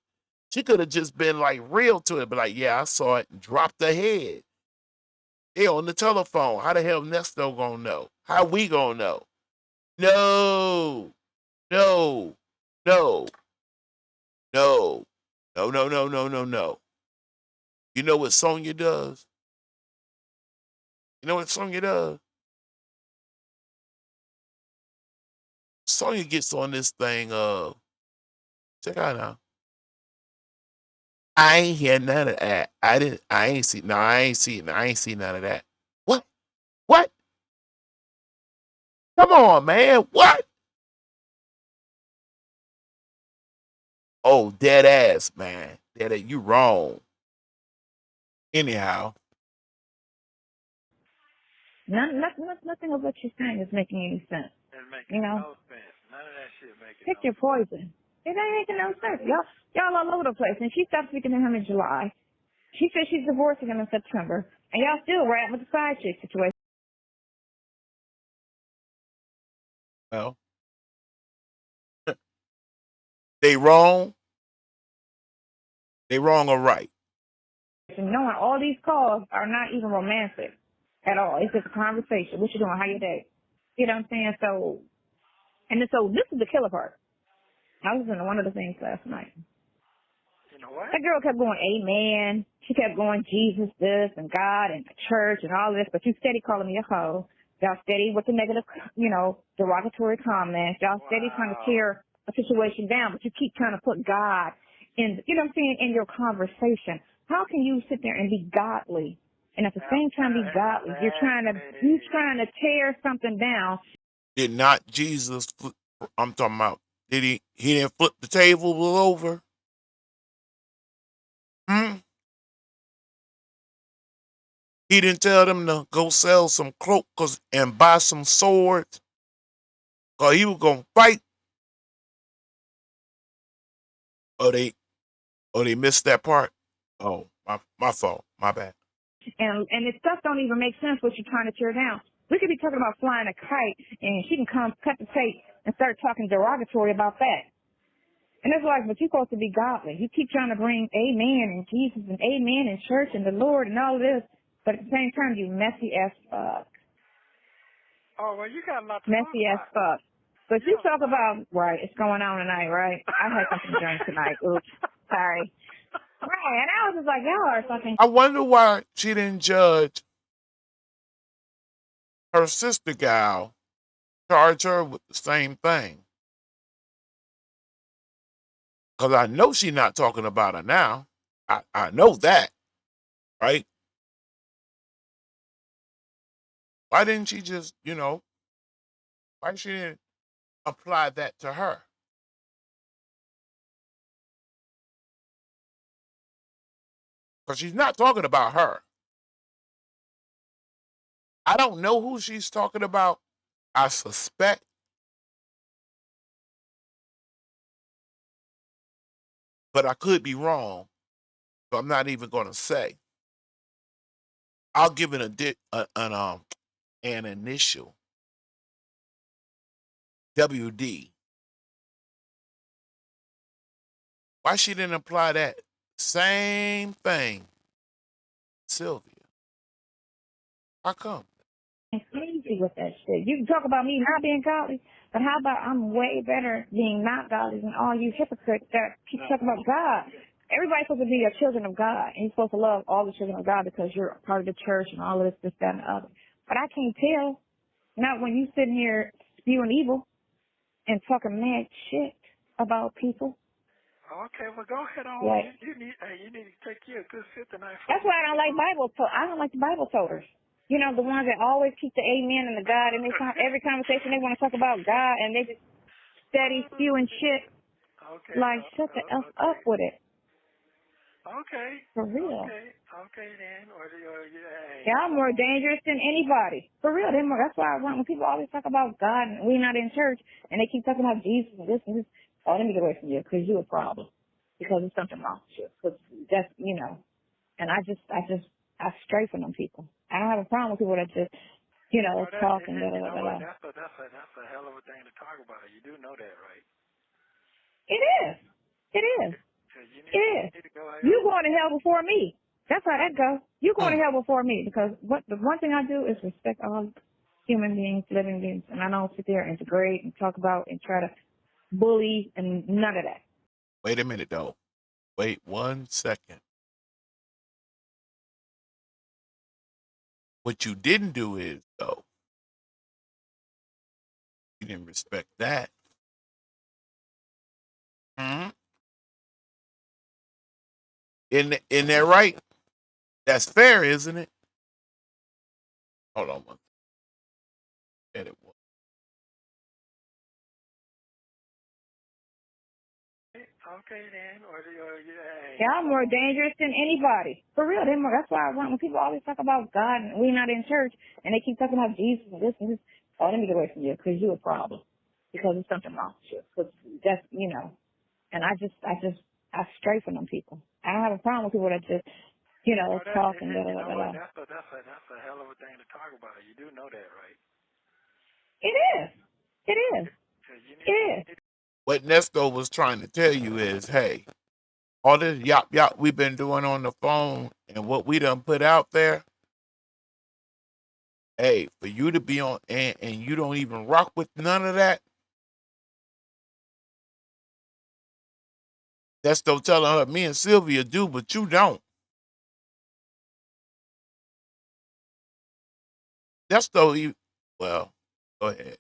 she could have just been like real to it, but like, "Yeah, I saw it," and dropped her head. They on the telephone. How the hell Nesto gonna know? How we gonna know? No, no, no, no, no, no, no, no, no, no. You know what Sonya does? You know what Sonya does? Sonya gets on this thing of, check out now. I ain't hear none of that. I ain't see, no, I ain't see, none of that. What? What? Come on, man. What? Oh, dead ass, man. Dead ass, you wrong. Anyhow, Nothing of what you're saying is making any sense. It's You making know, no sense. None of that shit making pick no your sense. poison. It ain't making no sense. Y'all all over the place. And she stopped speaking to him in July. She said she's divorcing him in September. And y'all still riding with the side chick situation. well, they wrong. They wrong or right. And knowing all these calls are not even romantic at all. It's just a conversation. What you doing? How your day? You know what I'm saying? So this is the killer part. I was in one of the things last night. You know what? That girl kept going, amen. She kept going, Jesus this and God and the church and all this, but you steady calling me a hoe. Y'all steady with the negative, derogatory comments. Y'all steady trying to Wow. tear a situation down, but you keep trying to put God in, in your conversation. How can you sit there and be godly and at the same time be godly? You're trying to tear something down. Did not Jesus flip, I'm talking about, he didn't flip the table over? Hmm? He didn't tell them to go sell some cloaks and buy some swords? Cause he was gonna fight. Or they missed that part. Oh, my fault. My bad. And this stuff don't even make sense what you're trying to tear down. We could be talking about flying a kite, and she can come cut the tape and start talking derogatory about that. And it's like, but you're supposed to be godly. You keep trying to bring amen and Jesus and amen and church and the Lord and all this, but at the same time, you messy as fuck. Oh, well, you got a lot to talk Messy as about. fuck. But you talk about, right, it's going on tonight, right? I had something to drink tonight. Oops. Sorry. Right, and I was just like, y'all are fucking. I wonder why she didn't judge her sister gal, charge her with the same thing. Because I know she's not talking about her now. I know that, right? Why didn't she just, why she didn't apply that to her? Because she's not talking about her. I don't know who she's talking about. I suspect, but I could be wrong. So I'm not even going to say. I'll give it an initial WD. Why she didn't apply that same thing, Sylvia? How come? Crazy with that shit. You can talk about me not being godly, But how about I'm way better being not godly than all you hypocrites that keep talking about God? Everybody's supposed to be a children of God, and you're supposed to love all the children of God because you're a part of the church and all of this, that, and the other. But I can't tell, not when you sitting here spewing evil and talking mad shit about people. Okay, well go ahead on. Like, You need to take you a good 59. that's why I don't like I don't like the Bible toters. You know, the ones that always keep the amen and the God, and every conversation they want to talk about God, and they just steady spewing shit. Okay. Like, shut the F up with it. Okay. For real. Okay then. Or Y'all more dangerous than anybody. For real. That's why when people always talk about God and we not in church, and they keep talking about Jesus and this and this, oh, let me get away from you because you're a problem. Because there's something wrong with you. Because that's, you know, and I stray from them people. I don't have a problem with people that just, you know, talk and blah, blah, blah, blah. That's a hell of a thing to talk about. You do know that, right? It is. It is. It is. You going to hell before me. That's how that goes. You going to hell before me because the one thing I do is respect all human beings, living beings, and I don't sit there and degrade and talk about and try to bully and none of that. Wait a minute though. Wait 1 second. What you didn't do is though, you didn't respect that. Mm-hmm. In that right? That's fair, isn't it? Hold on one. Edit one. Okay then. Or Y'all more dangerous than anybody. For real. That's why when people always talk about God and we not in church, and they keep talking about Jesus and this and this, oh, let me get away from you because you're a problem. Because there's something wrong with you. Because that's, you know, and I stray from them people. I don't have a problem with people that just, you know, talk and blah, blah, blah, blah. That's a hell of a thing to talk about. You do know that, right? It is. It is. It is. What Nesto was trying to tell you is, hey, all this yop yop we've been doing on the phone and what we done put out there, hey, for you to be on and you don't even rock with none of that. Nesto telling her, me and Sylvia do, but you don't. Nesto, well, go ahead.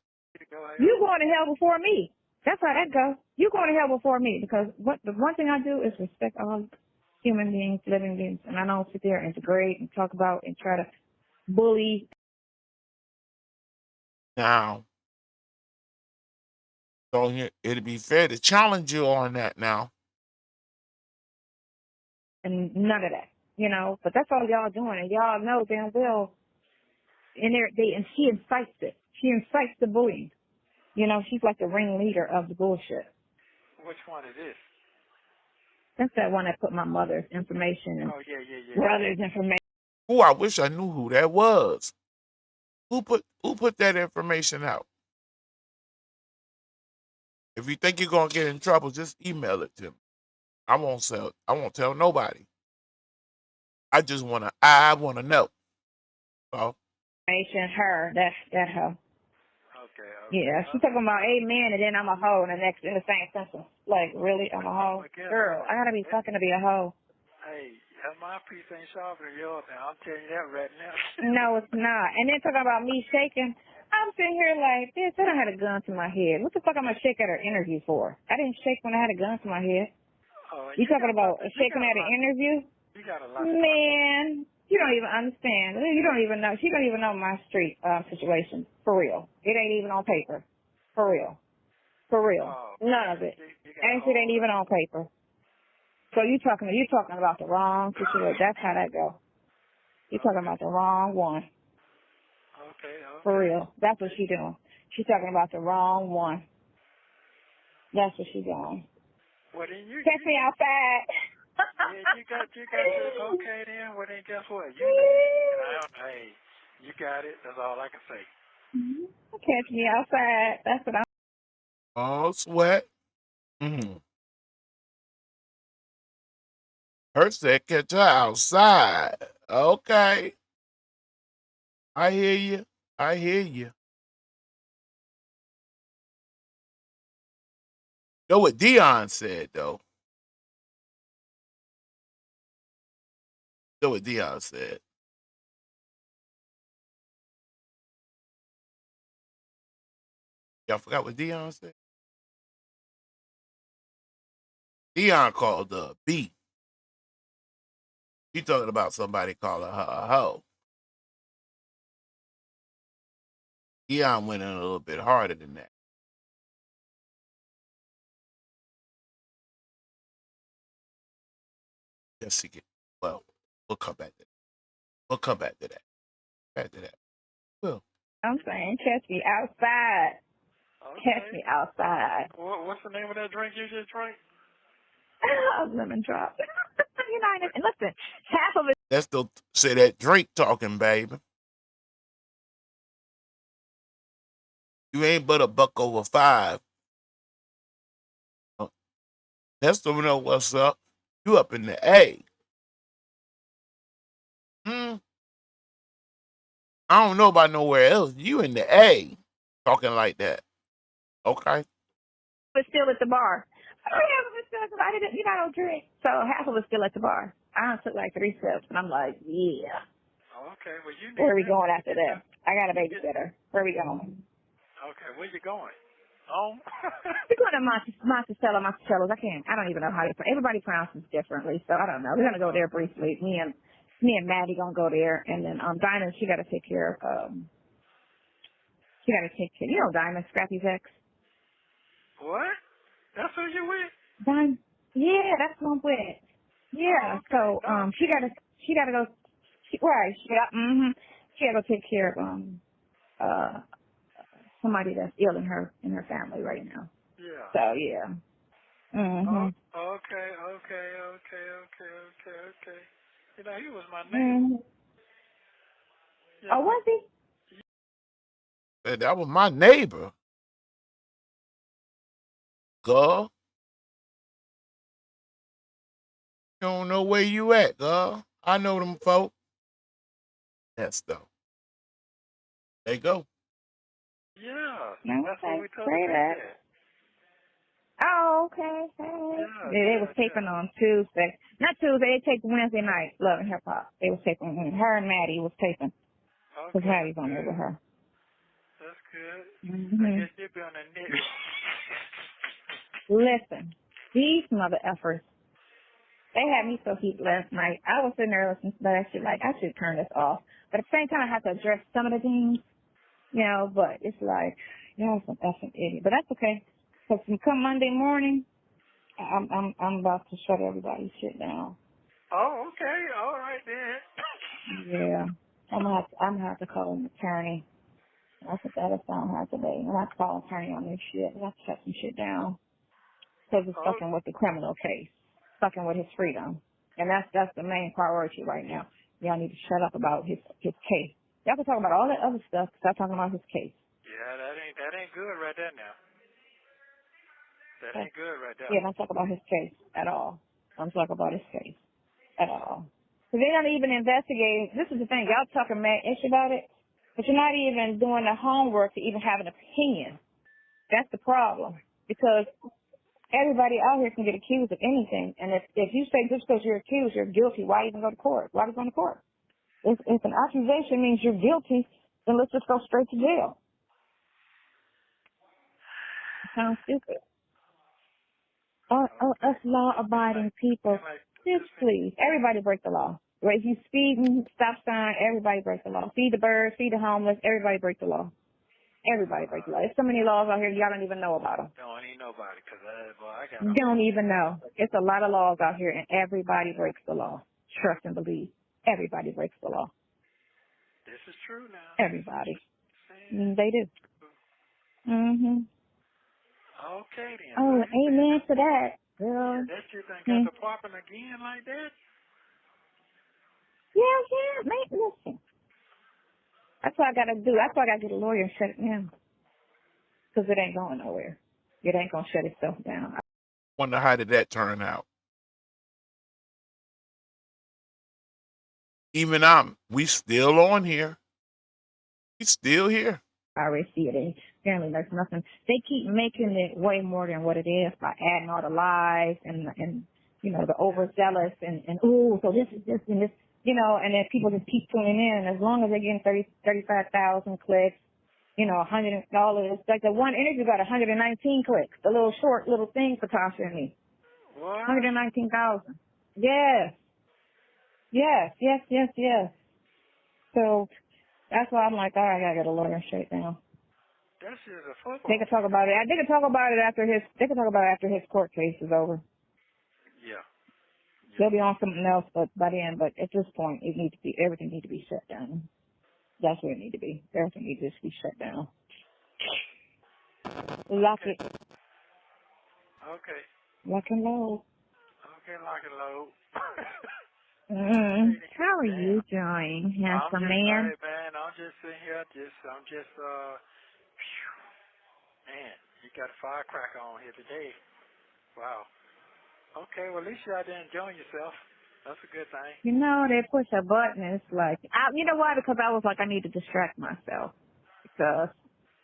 You going to hell before me. That's how that goes. You going to hell before me because the one thing I do is respect all human beings, living beings, and I don't sit there and degrade and talk about and try to bully. Now, so it'd be fair to challenge you on that now. And none of that, you know. But that's all y'all doing, and y'all know damn well. And she incites it. She incites the bullying. You know, she's like the ringleader of the bullshit. Which one is this? That's that one that put my mother's information and brother's information. Oh, I wish I knew who that was. Who put that information out? If you think you're gonna get in trouble, just email it to me. I won't tell nobody. I wanna know. So Her, that hoe. Okay. Yeah, she's talking about amen, and then I'm a hoe in the same sentence. Like, really, I'm a hoe? Girl, I gotta be fucking to be a hoe. Hey, my piece ain't sharper than yours, and I'm telling you that right now. No, it's not. And then talking about me shaking, I'm sitting here like, bitch, I done had a gun to my head. What the fuck am I shaking at an interview for? I didn't shake when I had a gun to my head. You talking about shaking at an interview? You got a lot. Man, you don't even understand. You don't even know. She don't even know my street situation. For real. It ain't even on paper. For real. For real. None of it. And it ain't even on paper. So you talking about the wrong situation. That's how that go. You talking about the wrong one. Okay. For real. That's what she doing. She's talking about the wrong one. That's what she doing. Well, then catch me outside. Yeah, you got your okay then. Well then guess what? Hey, you got it. That's all I can say. Catch me outside. That's what I'm. Oh, sweat. Her said catch her outside. Okay. I hear you. Know what Dion said though? Know what Dion said? Y'all forgot what Dion said? Dion called the B. He talking about somebody calling her a hoe. Dion went in a little bit harder than that. Just to get well, we'll come back to that. We'll come back to that. Back to that. Well, I'm saying, catch me outside. Catch me Okay. outside. What's the name of that drink you just drank? Lemon drop. You know, and listen, half of it. Nesto say that drink talking, baby. You ain't but $1.05. Nesto know what's up. You up in the A. Hmm. I don't know about nowhere else. You in the A. Talking like that. Okay. Was still at the bar. Oh, yeah, it was still at the bar. I didn't, I don't drink. So half of it was still at the bar. I done took like 3 sips, and I'm like, yeah. Okay. Well, you Where need are we that. going after Get this? I got a you get. babysitter. Where are we going? Okay. Where you going? Home. We're going to Monticello's. I don't even know how everybody pronounces differently, so I don't know. We're going to go there briefly. Me and Maddie going to go there, and then Dinah, she got to take care of, Dinah, Scrappy's ex. What? That's who you with? Dinah, yeah, that's what I'm with. Oh, Yeah, okay. so, No. she got to go, right, she got to go take care of, somebody that's ill in her family right now. Yeah. So, yeah. Oh, Mhm. okay. You know, he was my neighbor. Mhm. Yeah. Oh, was he? Said that was my neighbor. Girl. You don't know where you at, girl. I know them folk. Nesto. There you go. Yeah. That's where Okay, we took the say baby that. at. Oh, okay. Hey. Yeah, They was yeah, taping yeah. on Tuesday. Not Tuesday, they taped Wednesday night, Love and Hip Hop. They was taping, her and Maddie was taping. Because Okay, Maddie's that's on there good. with her. That's good. I Hmm. guess you'll be on the net. Listen, these mother effers, they had me so heat last night. I was sitting there listening to that shit like, I should turn this off. But at the same time, I have to address some of the things, but it's like, y'all some effing idiot. But that's okay. Because come Monday morning, I'm about to shut everybody's shit down. Oh, okay. All right then. Yeah. I'm gonna have to call an attorney. I put that aside her today. And I have to call an attorney on this shit. I have to shut some shit down. Because it's Oh, fucking with the criminal case. Fucking with his freedom. And that's the main priority right now. Y'all need to shut up about his case. Y'all can talk about all that other stuff. Stop talking about his case. yeah. That ain't good right there now. That Okay? ain't good right there. Yeah, don't talk about his case at all. Don't talk about his case at all. So they don't even investigate. This is the thing. Y'all talking mad ish about it, but you're not even doing the homework to even have an opinion. That's the problem. Because everybody out here can get accused of anything. And if you say just because you're accused, you're guilty, why even go to court? Why go to court? If an accusation means you're guilty, then let's just go straight to jail. It sounds stupid. Okay. Us law-abiding people, Seem like just this thing. please, everybody break the law. Right? If you speeding, stop sign, everybody break the law. Feed the birds, feed the homeless, everybody break the law. Everybody break the law. There's so many laws out here, y'all don't even know about them. Don't ain't nobody, cause boy, I got a Don't whole. even know. It's a lot of laws out here, and everybody breaks the law. Trust and believe. Everybody breaks the law. This is true now. This is Everybody. true. Man. They do. Mhm. Okay then. So Oh, you saying amen that? to that, Yeah, girl. that shit done got Hmm. to popping again like that? Yeah, man. Listen. That's what I gotta do. That's why I gotta get a lawyer and shut it down. Because it ain't going nowhere. It ain't gonna shut itself down. Wonder how did that turn out? We still on here. We still here. I already see it. family nurse, nothing. They keep making it way more than what it is by adding all the lies and you know, the overzealous and ooh, so this is this and this, you know, and then people just keep tuning in. And as long as they're getting 35,000 clicks, you know, $100, like the one interview got 119 clicks, the little short little thing for Tasha and me. What? 119,000. Yes. Yes, yes, yes, yes. So that's why I'm like, all right, I gotta get a lawyer straight now. That shit is a football. They could talk about it. They could talk about it after his court case is over. Yeah. They'll be on something else, but by then, but at this point, everything needs to be shut down. That's where it needs to be. Everything needs to just be shut down. Lock it. Okay. Lock and load. Okay, lock and load. How are Damn. you doing, I'm handsome just, man? hey, man, I'm just sitting here, man, you got a firecracker on here today. Wow. Okay, well, at least you're out there enjoying yourself. That's a good thing. You know, they push a button. It's like, you know why? Because I was like, I need to distract myself. Because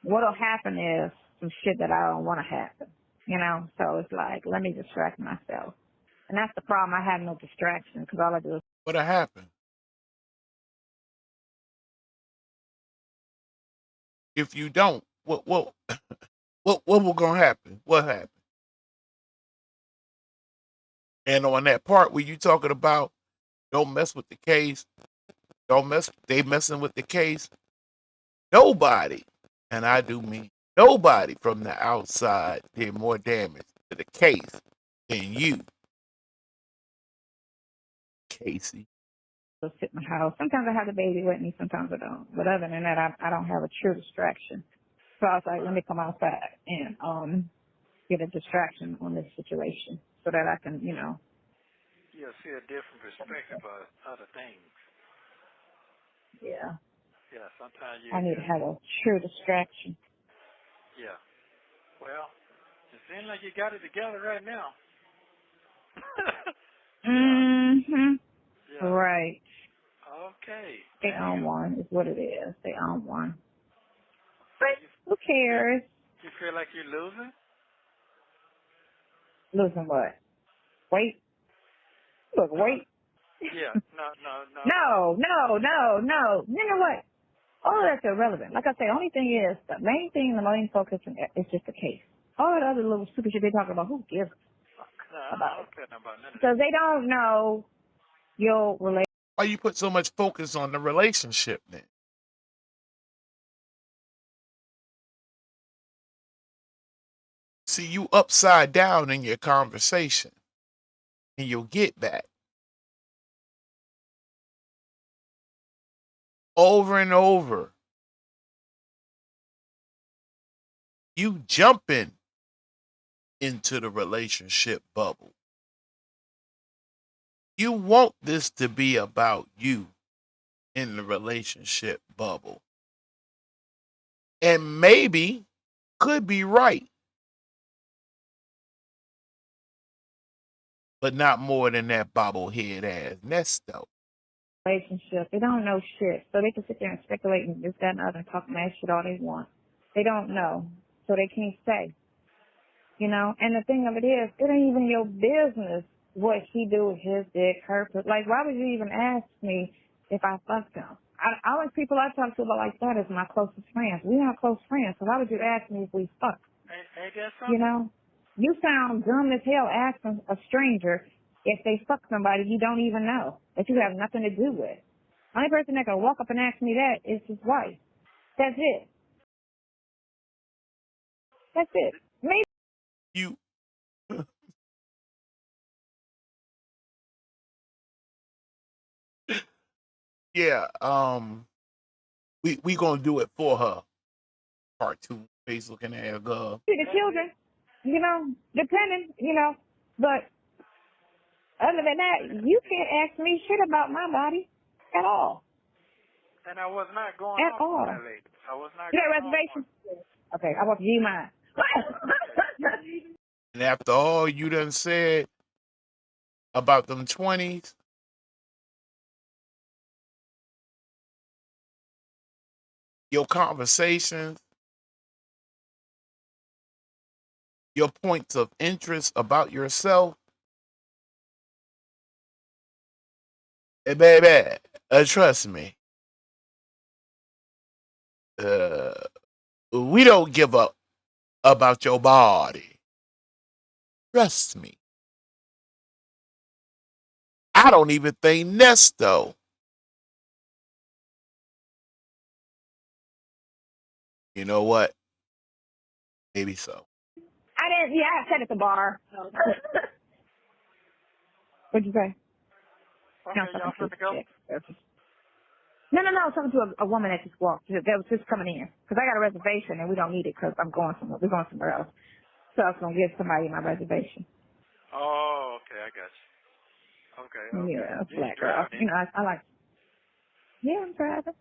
what'll happen is some shit that I don't want to happen. You know, so it's like, let me distract myself. And that's the problem. I have no distraction because all I do is. What'll happen? If you don't, what will gonna happen? What happened? And on that part where you talking about don't mess with the case, they messing with the case. Nobody, and I do mean nobody from the outside did more damage to the case than you, Casey. Sit in my house. Sometimes I have the baby with me, sometimes I don't. But other than that, I don't have a true distraction. So I was like, let me come outside and get a distraction on this situation so that I can, you know. You'll see a different perspective of other things. Yeah. Yeah, sometimes I need to have a true distraction. Yeah. Well, it seems like you got it together right now. Mm-hmm. Yeah. Right. Okay. They own one is what it is. They own one. But who cares? You feel like you're losing? Losing what? Weight? Look, weight? Yeah. No. No. You know what? All that's irrelevant. Like I say, only thing is, the main focus is just the case. All that other little stupid shit they talking about, who gives a fuck about I it? don't care about none of that. Because they don't know your relationship. Why you put so much focus on the relationship then? See, you upside down in your conversation, and you'll get that over and over. You jumping into the relationship bubble. You want this to be about you in the relationship bubble. And maybe could be right, but not more than that bobblehead ass Nesto. They don't know shit. So they can sit there and speculate and this, that, and other and talk mad shit all they want. They don't know. So they can't say. You know? And the thing of it is, it ain't even your business what he do with his dick, her. Like, why would you even ask me if I fucked him? All the people I talk to about like that is my closest friends. We are close friends, so why would you ask me if we fucked? Ain't that something? You know? You sound dumb as hell asking a stranger if they fuck somebody you don't even know, that you have nothing to do with. Only person that can walk up and ask me that is his wife. That's it. That's it. Maybe. You yeah, we gonna do it for her. Cartoon face looking at her girl. The children, you know, depending, you know, but other than that, you can't ask me shit about my body at all. And I was not going At off all. on that lady. I was not You got a going reservation? off Okay, I want to give you mine. And after all you done said about them 20s, your conversations your points of interest about yourself, hey, baby, trust me, uh, we don't give up about your body. Trust me. I don't even think Nesto. You know what? Maybe so. I didn't. Yeah, I said at the bar. What'd you say? No, Okay, I'm y'all talking finna go? to No. I was talking to a woman that just walked. That was just coming in because I got a reservation and we don't need it because I'm going somewhere. We're going somewhere else. So I was gonna give somebody my reservation. Oh, okay, I got you. Okay, okay. Yeah, You ain't black girl. driving, You ain't know, I like. Yeah, I'm driving.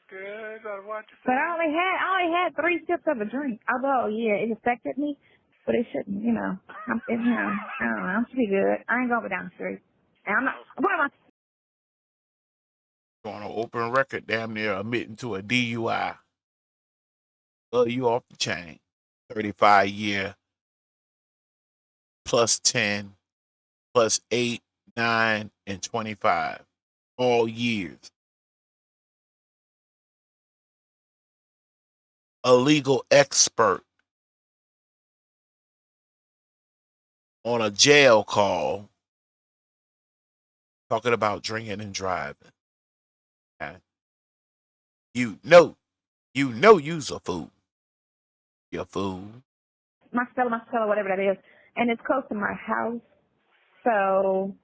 good. Better watch But yourself. I only had 3 sips of a drink. Although, yeah, it affected me, but it shouldn't. You know, I don't know. I'm pretty good. I ain't going down the street. And I'm not. Okay. I'm putting my. On an open record, damn near admitting to a DUI. You off the chain. 35-year plus 10 plus 8, 9, and 25. All years. A legal expert on a jail call talking about drinking and driving. Okay? You know you's a fool. You're a fool. Marcella, whatever that is, and it's close to my house, so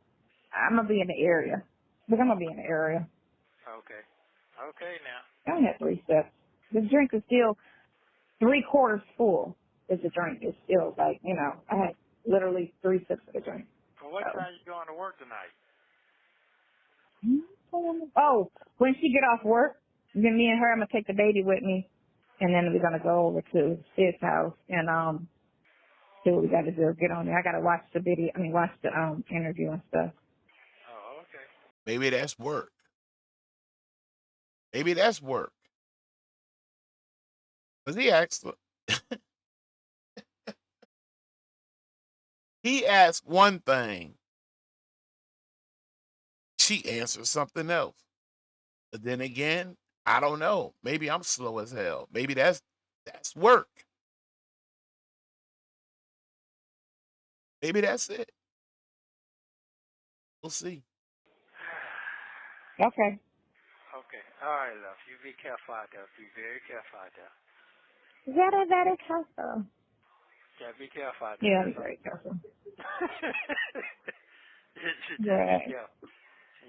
I'm gonna be in the area. But I'm gonna be in the area. Okay. Okay now. I only had 3 sips. The drink is still 3/4 full. Is the drink? It's still like I had literally 3 sips of the drink. Well, what So. time you going to work tonight? Oh, when she get off work, then me and her, I'm gonna take the baby with me, and then we're gonna go over to Sid's house and see what we gotta do. Get on there. I gotta watch the video. Watch the interview and stuff. Oh, okay. Maybe that's work. Maybe that's work. Because he asked one thing. She answered something else. But then again, I don't know. Maybe I'm slow as hell. Maybe that's work. Maybe that's it. We'll see. Okay. Okay. All right, love. You be careful out there. Be very careful out there. Very careful. Yeah, be careful out there. Yeah, be That's all. very careful. Just be Right. careful.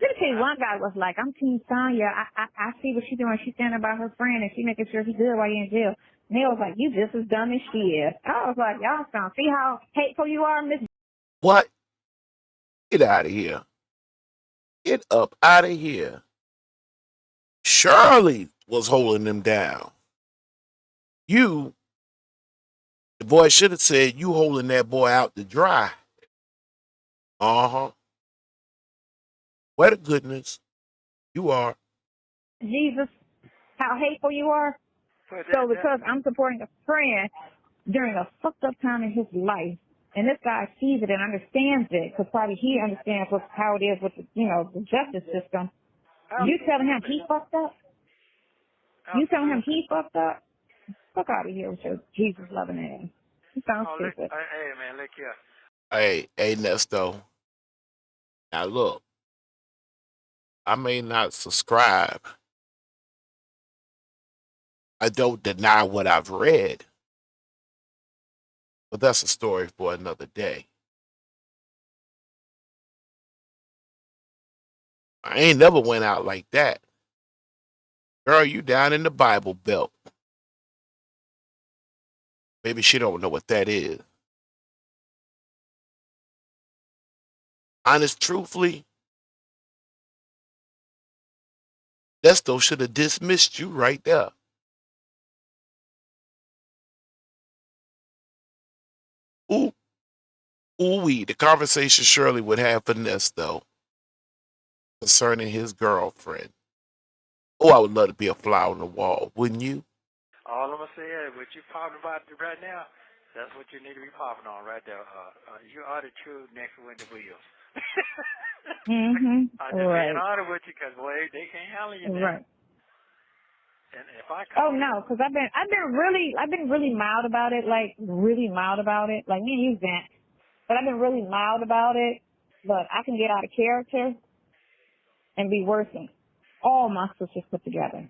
Let me tell Yeah. you, one guy was like, "I'm Team Sonya. I see what she's doing. She's standing by her friend and she making sure he's good while you're in jail." And he was like, "You just as dumb as she is." I was like, "Y'all sound see how hateful you are, Miss." What? Get out of here. Get up out of here. Shirley was holding them down. The boy should have said, you holding that boy out to dry. Uh-huh. What a goodness. You are. Jesus, how hateful you are. But So because I'm supporting a friend during a fucked up time in his life, and this guy sees it and understands it, because probably he understands how it is with the justice system. You telling him he fucked up? You telling him absolutely. he fucked up? Fuck out of here with your Jesus loving ass. You sound Oh, look. stupid. Hey, man, look here. Hey, Nesto. Now look, I may not subscribe. I don't deny what I've read. But that's a story for another day. I ain't never went out like that. Girl, you down in the Bible Belt. Maybe she don't know what that is. Honest, truthfully, Nesto should have dismissed you right there. Ooh, ooh-wee, the conversation Shirley would have for Nesto concerning his girlfriend. Oh, I would love to be a fly on the wall, wouldn't you? All I'm going to say is what you talking about right now, That's what you need to be popping on right there. You are the true next winter wheels. I'm just being Right. honest with you because, boy, they can't handle you now. Right. And if I Oh call you, no, because I've been really mild about it, like really mild about it. Like me and you vent, but I've been really mild about it. But I can get out of character and be worse than all my sisters put together.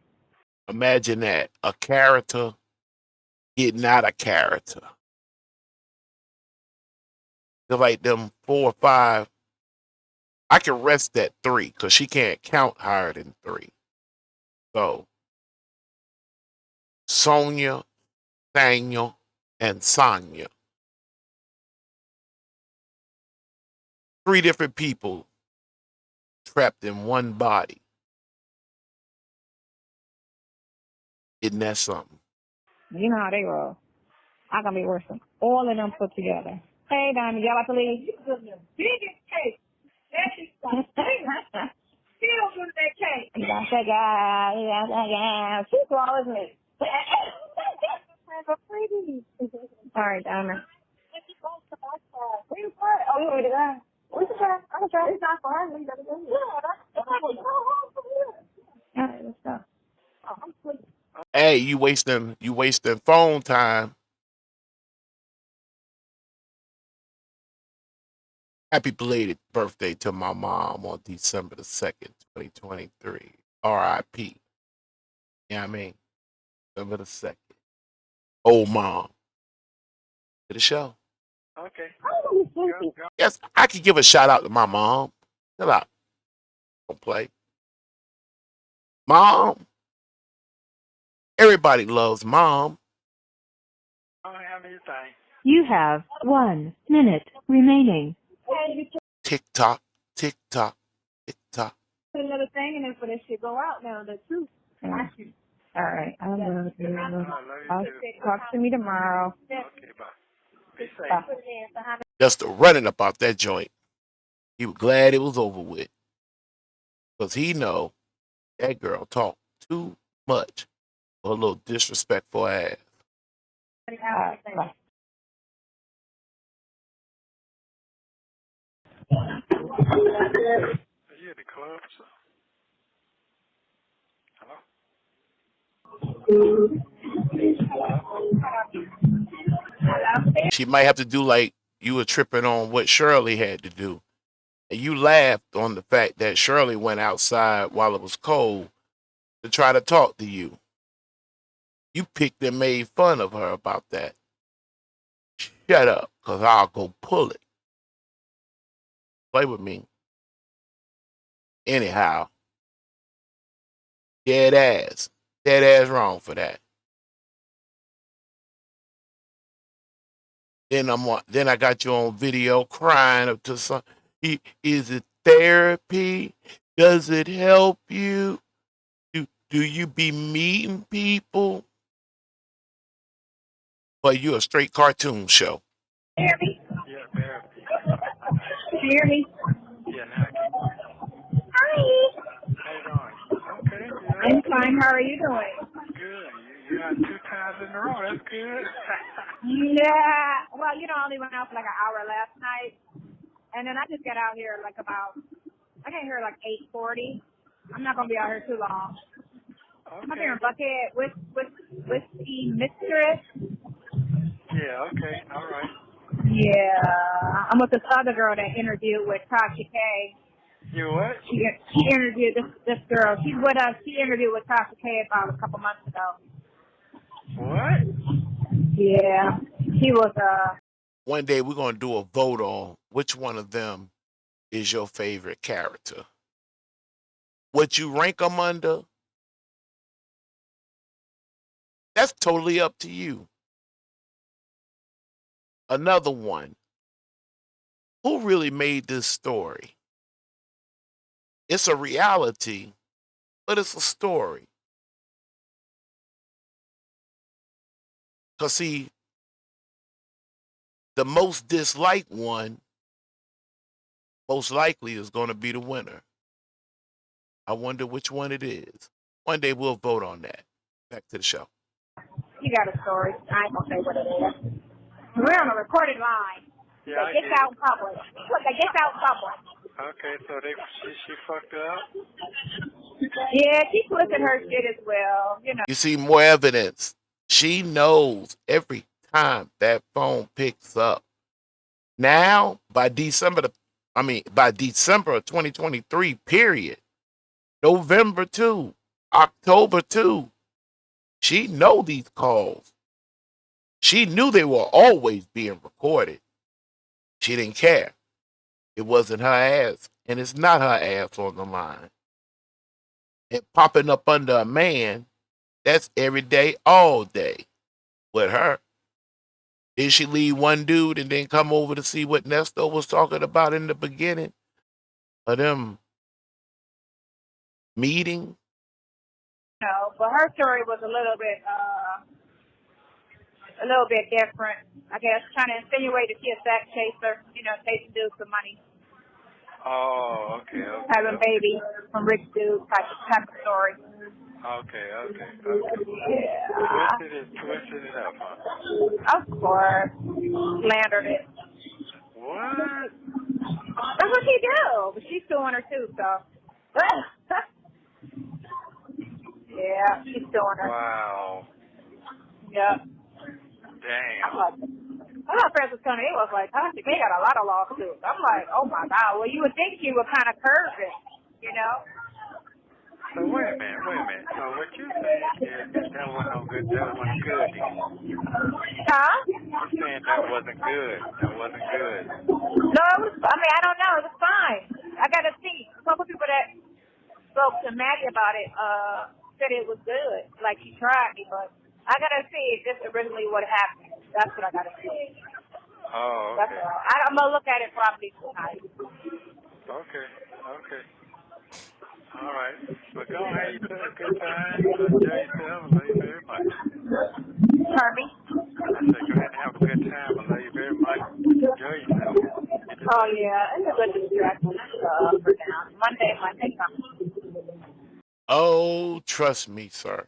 Imagine that. A character getting out of character. They're like them 4 or 5. I can rest at 3 because she can't count higher than 3. So Sonya, Daniel, and Sonya. 3 different people trapped in one body. Isn't that something? You know how they roll. I'm gonna be worse than all of them put together. Hey, Diamond, y'all about to leave? You put the biggest cake. That is still with that cake. You got that guy. You got that guy. She's flawless me. All right, Diamond. Where you going? Oh, you want me to go? We can try. I can try. It's not for us. We gotta go. All right, let's go. Oh, I'm sleeping. Hey, you wasting phone time. Happy belated birthday to my mom on December the 2nd, 2023. R.I.P. You know what I mean? December the 2nd. Old mom. To the show. okay. Yes, I could give a shout out to my mom. Chill out. Don't play. Mom. Everybody loves mom. I don't have anything. You have 1 minute remaining. Tick tock, tick tock, tick tock. Put another thing in there for this shit go out now, the truth. All right. I love you. I love I'll you too. talk to me tomorrow. Okay, bye. Be safe. Bye. Just running about that joint. He was glad it was over with. Because he know that girl talk too much for a little disrespectful ass. All right. Bye. Are you at the club or something? Hello? She might have to do like you were tripping on what Shirley had to do. And you laughed on the fact that Shirley went outside while it was cold to try to talk to you. You picked and made fun of her about that. Shut up, because I'll go pull it. Play with me. Anyhow, dead ass. Dead ass wrong for that. Then I got you on video crying up to some. Is it therapy? Does it help you? Do you be meeting people? But you a straight cartoon show. Hear me? Yeah, therapy. Hear me? Yeah, now I can. Hi. How you doing? Okay, yeah. I'm fine. How are you doing? Good. You got 2 times in a row. That's good. Yeah. Well, I only went out for like an hour last night, and then I just got out here like I got here like 8:40. I'm not gonna be out here too long. I'm up Okay. here in Buckhead with the mistress. Yeah, okay. All right. Yeah. I'm with this other girl that interviewed with Tasha K. You what? She interviewed this girl. She's with us. She interviewed with Tasha K about a couple months ago. What? Yeah. She was One day we're going to do a vote on which one of them is your favorite character. What you rank them under, that's totally up to you. Another one. Who really made this story? It's a reality, but it's a story. Because, see, the most disliked one most likely is going to be the winner. I wonder which one it is. One day we'll vote on that. Back to the show. you got a story. I ain't gonna say what it is. We're on a recorded line. Yeah, I That gets get out it. in public. Look, that gets out in public. Okay, so she fucked up. Yeah, she twisted her shit as well. You know. You see more evidence. She knows every time that phone picks up. Now, by December of 2023, period, November 2, October 2, she know these calls. She knew they were always being recorded. She didn't care. It wasn't her ass, and it's not her ass on the line. And popping up under a man, that's every day, all day with her. Did she leave one dude and then come over to see what Nesto was talking about in the beginning of them meeting? No, but her story was a little bit different. I guess trying to insinuate that she a sex chaser, chasing dudes for money, Oh, okay. having babies from rich dudes type of story. Okay. Yeah. Twisted it up, huh? Of course. Slandered it. What? That's what she do. But she's suing her too, so. Yeah, she's suing her. Wow. Yep. Damn. I thought friends was telling me, it was like, huh, they got a lot of lawsuits. I'm like, oh my God. Well, you would think she would kind of curve it, So wait a minute. So what you're saying is that wasn't no good. That wasn't good then. Huh? You're saying that wasn't good. That wasn't good. No, I don't know. It was fine. I got to see. A couple people that spoke to Maddie about it said it was good. Like, she tried me, but I got to see if this originally what happened. That's what I got to see. Oh, That's okay. all. I'm going to look at it probably tonight. Okay. All right. But go ahead. You have a good time. Enjoy yourself. I love you very much. Pardon me? I said go ahead and have a good time. I love you very much. Enjoy yourself. Oh, yeah. It's a good distraction for now. Monday comes. Oh, trust me, sir.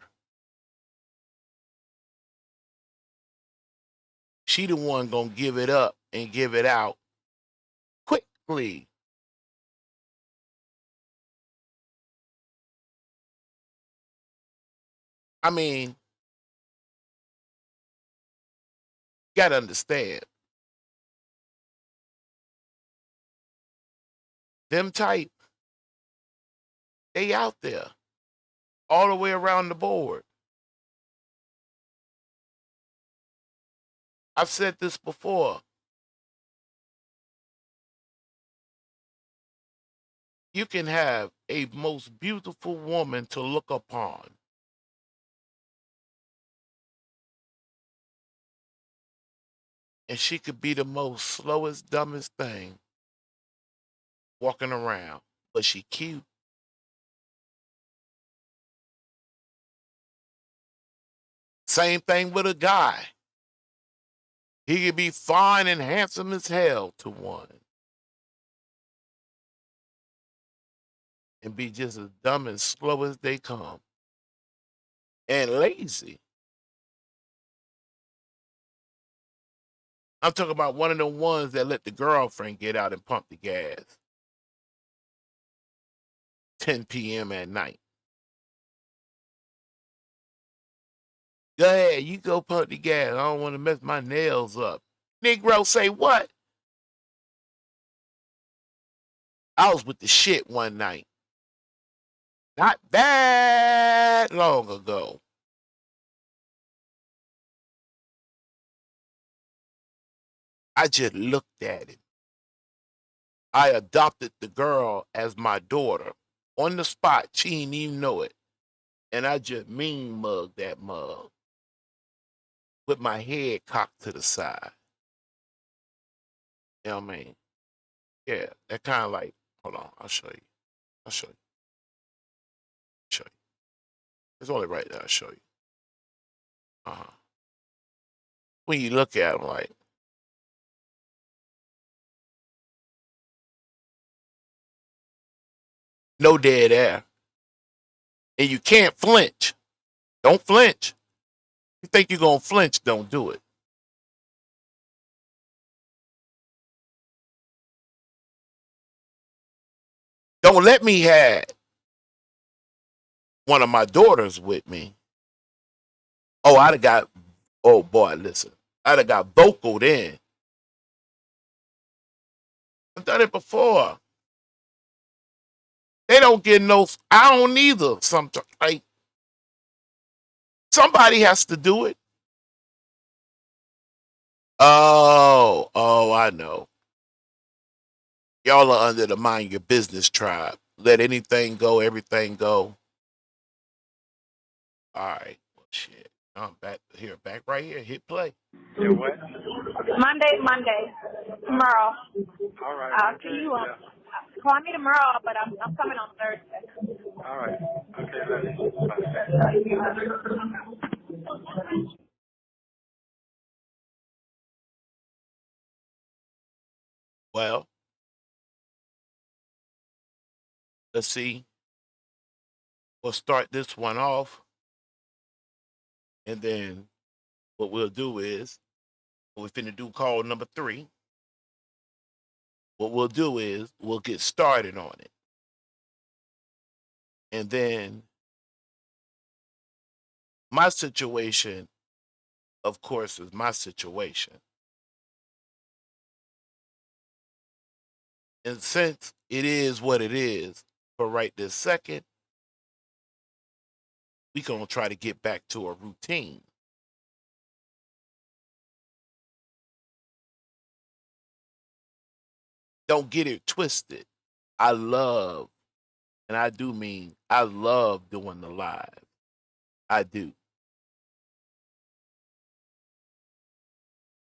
She the one gonna give it up and give it out quickly. I mean, you gotta understand. Them type, they out there all the way around the board. I've said this before. You can have a most beautiful woman to look upon, and she could be the most slowest, dumbest thing walking around, but she cute. Same thing with a guy. He could be fine and handsome as hell to one and be just as dumb and slow as they come and lazy. I'm talking about one of the ones that let the girlfriend get out and pump the gas 10 p.m. at night. Go ahead, you go pump the gas. I don't want to mess my nails up. Negro say what? I was with the shit one night. Not that long ago. I just looked at him. I adopted the girl as my daughter on the spot. She didn't even know it. And I just mean mugged that mug with my head cocked to the side. You know what I mean? Yeah, that kind of like, hold on, I'll show you. I'll show you. Show you. It's only right there. I'll show you. Uh-huh. When you look at them like, no dead air. And you can't flinch. Don't flinch. You think you're going to flinch, don't do it. Don't let me have one of my daughters with me. Oh, I'd have got, oh boy, listen. I'd have got vocal then. I've done it before. They don't get no, I don't either. Sometimes, like, somebody has to do it. Oh, I know. Y'all are under the mind your business tribe. Let anything go, everything go. All right. Well, shit. I'm back here, back right here. Hit play. Yeah, what? Monday. Tomorrow. All right. I'll Okay. see you on. Yeah. Call me tomorrow, but I'm coming on Thursday. All right. Okay, love you. Bye. Well, let's see. We'll start this one off. And then what we'll do is, we're finna do call number 3. What we'll do is, we'll get started on it. And then my situation, of course, is my situation. And since it is what it is for right this second, we gonna try to get back to a routine. Don't get it twisted. I love, and I do mean, I love doing the live. I do.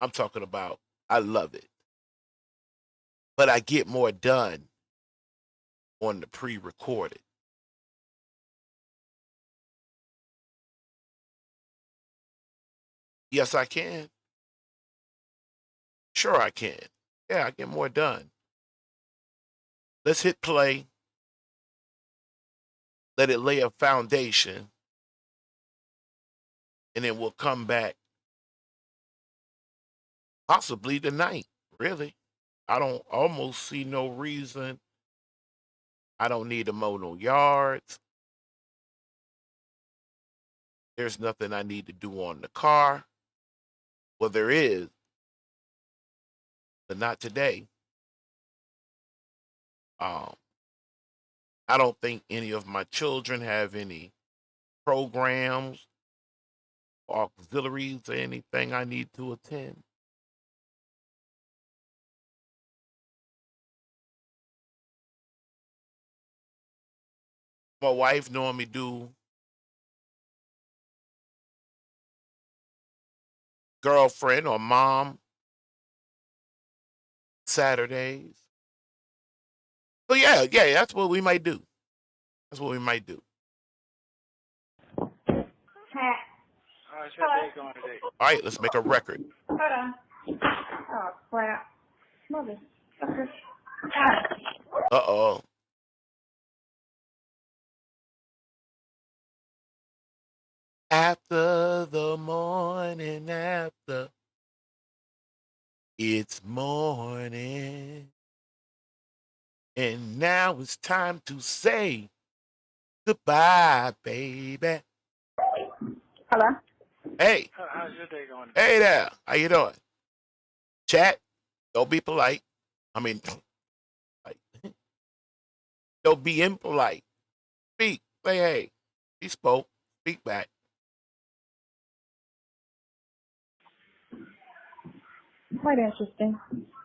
I'm talking about, I love it. But I get more done on the pre-recorded. Yes, I can. Sure, I can. Yeah, I get more done. Let's hit play. Let it lay a foundation. And then we'll come back possibly tonight. Really. I don't almost see no reason. I don't need to mow no yards. There's nothing I need to do on the car. Well, there is, but not today. Um, I don't think any of my children have any programs, auxiliaries, or anything I need to attend. My wife normally do girlfriend or mom Saturdays. So yeah, that's what we might do. That's what we might do. How's your day going today? All right, let's make a record. Hold on. Oh, crap. Motherfucker. Uh-oh. After the morning after, it's morning. And now it's time to say goodbye, baby. Hello? Hey, How's your day going today? hey there. How you doing? Chat, don't be polite. I mean, like, don't be impolite. Speak. Say hey. He spoke. Speak back. Quite interesting.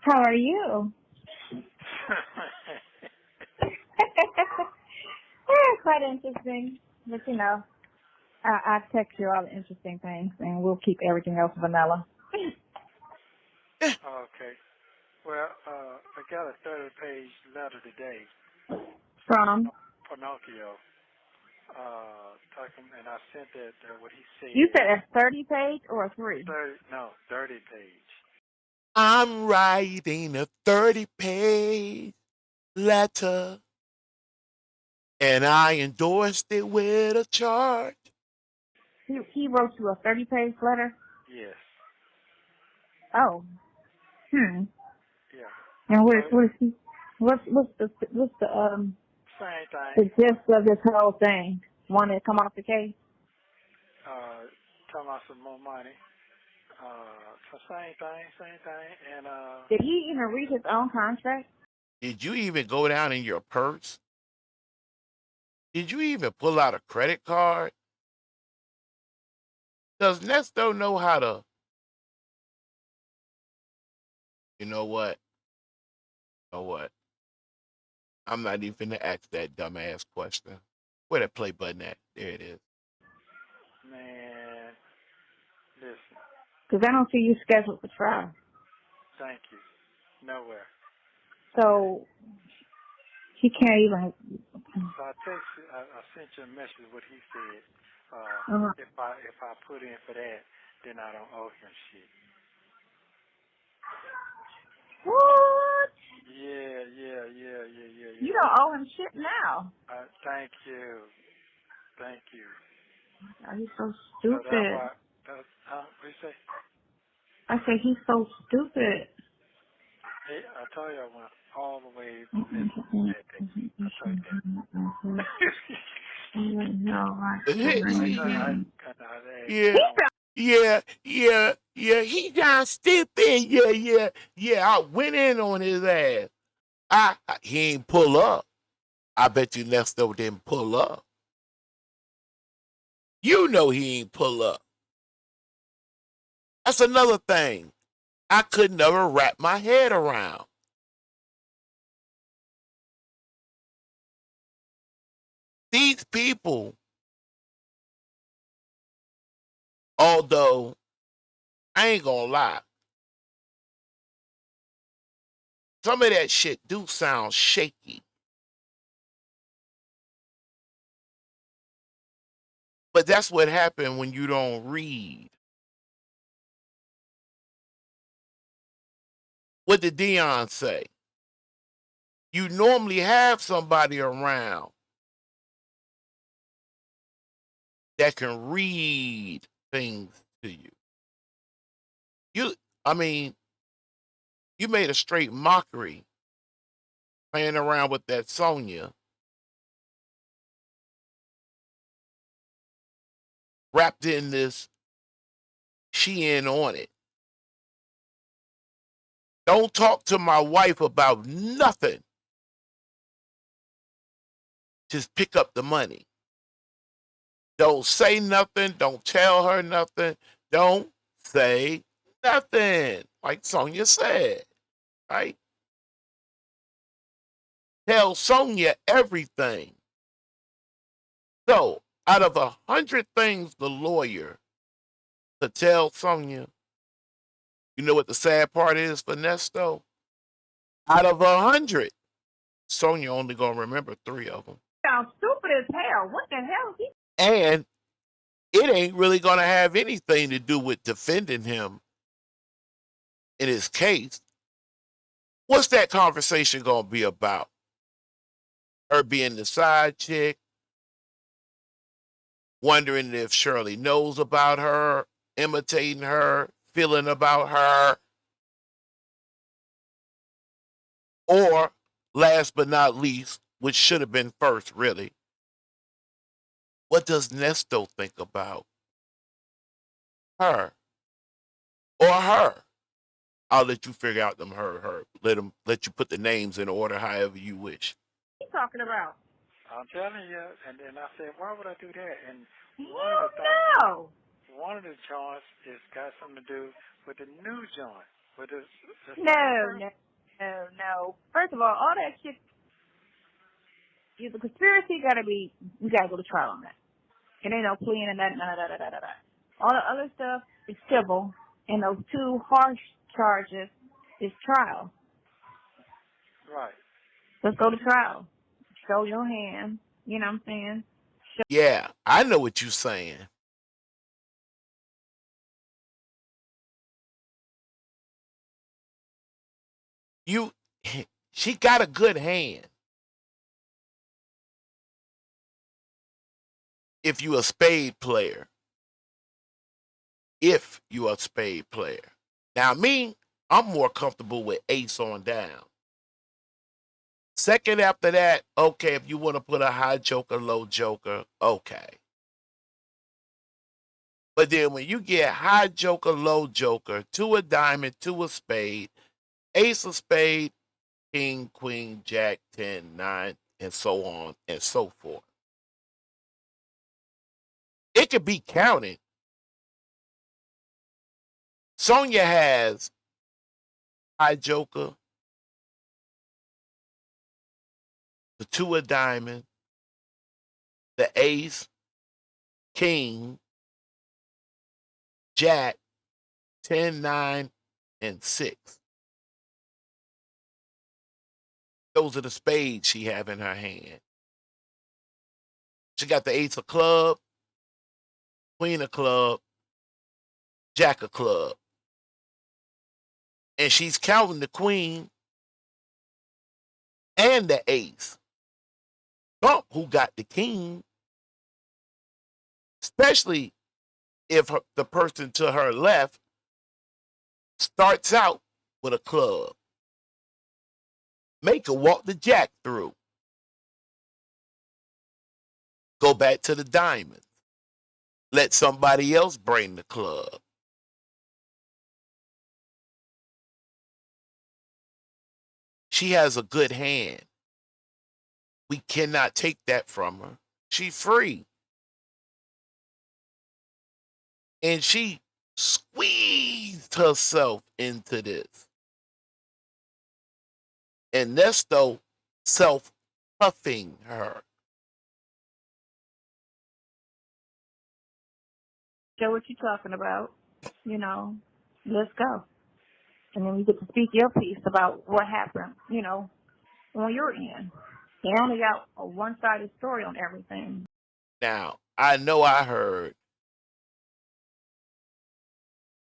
How are you? Quite interesting. But you know, I text you all the interesting things, and we'll keep everything else vanilla. Okay. Well, I got a 30-page letter today From? Pinocchio. Talking, and I sent it what he said. You said a 30-page or a 3? 30 page. I'm writing a 30-page letter, and I endorsed it with a chart. He wrote you a 30-page letter? Yes. Oh. Yeah. And what is he? What's the same The thing. gist of this whole thing. Want to come off the case? Talking about some more money. So same thing. And Did he even read his own contract? Did you even go down in your purse? Did you even pull out a credit card? Does Nesto know how to? You know what? I'm not even gonna ask that dumbass question. Where that play button at? There it is. man, listen. Because I don't see you scheduled for trial. Thank you. Nowhere. So he can't even. So I sent you a message what he said. Uh-huh. If I put in for that, then I don't owe him shit. What? Yeah. You don't owe him shit now. Thank you. Oh, he's so So that's stupid. why. What you say? I say he's so stupid. Hey, I told you I went all the way to listen that day. I told you that. Yeah. He got stupid. Yeah. I went in on his ass. He ain't pull up. I bet you Nesto didn't pull up. You know he ain't pull up. That's another thing I could never wrap my head around. These people, although I ain't gonna lie, some of that shit do sound shaky. But that's what happened when you don't read. What did Dion say? You normally have somebody around that can read things to you. You made a straight mockery playing around with that Sonya, wrapped in this, she in on it. Don't talk to my wife about nothing. Just pick up the money. Don't say nothing. Don't tell her nothing. Don't say nothing. Like Sonya said, right? Tell Sonya everything. So, out of 100 things the lawyer could tell Sonya, you know what the sad part is for Nesto? Out of 100, Sonya only gonna remember 3 of them. Sounds stupid as hell. What the hell? And it ain't really gonna have anything to do with defending him in his case. What's that conversation gonna be about? Her being the side chick, wondering if Shirley knows about her, imitating her, feeling about her, or last but not least, which should have been first, really, what does Nesto think about her or her? I'll let you figure out them her. Let you put the names in order however you wish. What are you talking about? I'm telling you, and then I said, why would I do that? And Hell no. one of the joints is got something to do with the new joint. With the No. First of all that shit, the conspiracy we gotta go to trial on that. It ain't no plea and that, none of that. All the other stuff is civil, and those 2 harsh charges is trial. Right. Let's go to trial. Show your hand. You know what I'm saying? Yeah, I know what you're saying. She got a good hand. If you a spade player. Now me, I'm more comfortable with ace on down. Second after that, okay, if you want to put a high joker, low joker, okay. But then when you get high joker, low joker, 2 of diamond, 2 of spade, ace of spade, king, queen, jack, 10, 9, and so on and so forth. It could be counted. Sonya has high joker, the 2 of diamond, the ace, king, jack, 10, 9, and 6. Those are the spades she have in her hand. She got the ace of club, queen of club, jack of club. And she's counting the queen and the ace. Trump, who got the king, especially if the person to her left starts out with a club. Make her walk the jack through. Go back to the diamonds. Let somebody else bring the club. She has a good hand. We cannot take that from her. She's free. And she squeezed herself into this. And Nesto self-puffing her. Show what you're talking about. You know, let's go. And then you get to speak your piece about what happened, you know, on your end. You only got a one-sided story on everything. Now, I know I heard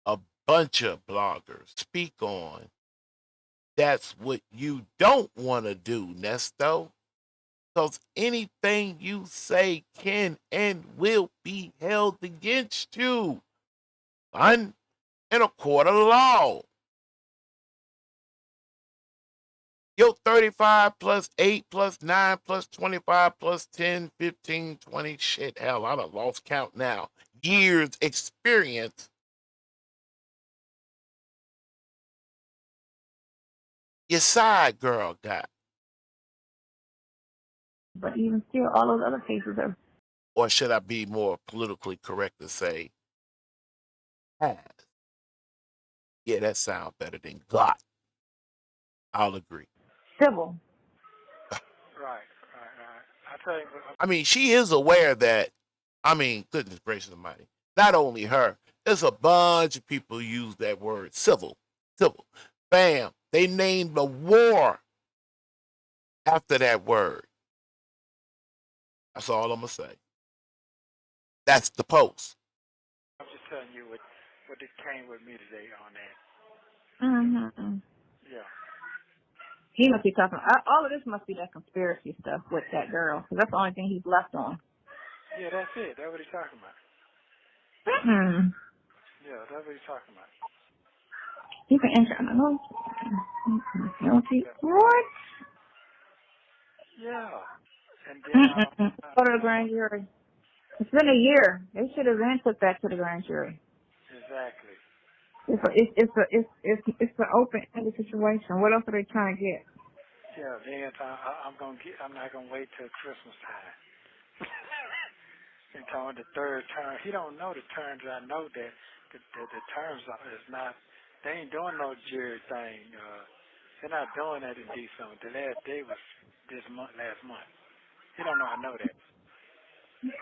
a bunch of bloggers speak on that's what you don't want to do, Nesto. Because anything you say can and will be held against you. In a court of law. Your 35 plus 8 plus 9 plus 25 plus 10, 15, 20, shit, hell, I done lost count now. Years experience. Your side girl got. But even still, all those other cases are. Or should I be more politically correct to say, has? Yeah, that sounds better than got. I'll agree. Civil. Right. I tell you, I mean, she is aware that, goodness gracious almighty, not only her, there's a bunch of people who use that word, civil. Bam, they named a war after that word. That's all I'm going to say. That's the post. I'm just telling you what it came with me today on that. Mm-hmm. Yeah. He must be talking. All of this must be that conspiracy stuff with that girl, because that's the only thing he's left on. Yeah, that's it. That's what he's talking about. Mm-hmm. Yeah, that's what he's talking about. You can enter. No. Yeah. What? Yeah. And then Mm-mm. Go to the grand jury. It's been a year. They should have then took that to the grand jury. exactly. It's an open-ended situation. What else are they trying to get? Yeah, then I'm not gonna wait till Christmas time. And on the third term, he don't know the terms. I know that the terms is not. They ain't doing no jury thing. They're not doing that in December. The last day was last month. He don't know. I know that.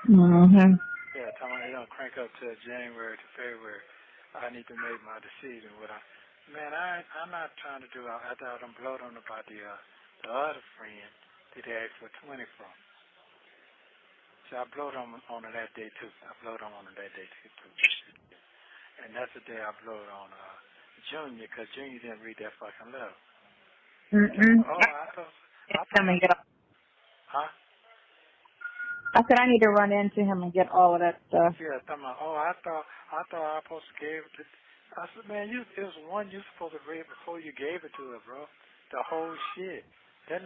Mm-hmm. Yeah, Tom, they don't crank up to January to February. I need to make my decision. I'm not trying to do. I thought I'm blowed on about the other friend that they asked for 20 from. So I blowed on that day too. I blowed on that day too. And that's the day I blowed on Junior, because Junior didn't read that fucking letter. Mm-mm. I Come and get. huh? I said I need to run into him and get all of that stuff. Yeah, I thought I was supposed to give it to. I said, man, it was one you supposed to read before you gave it to her, bro. The whole shit. That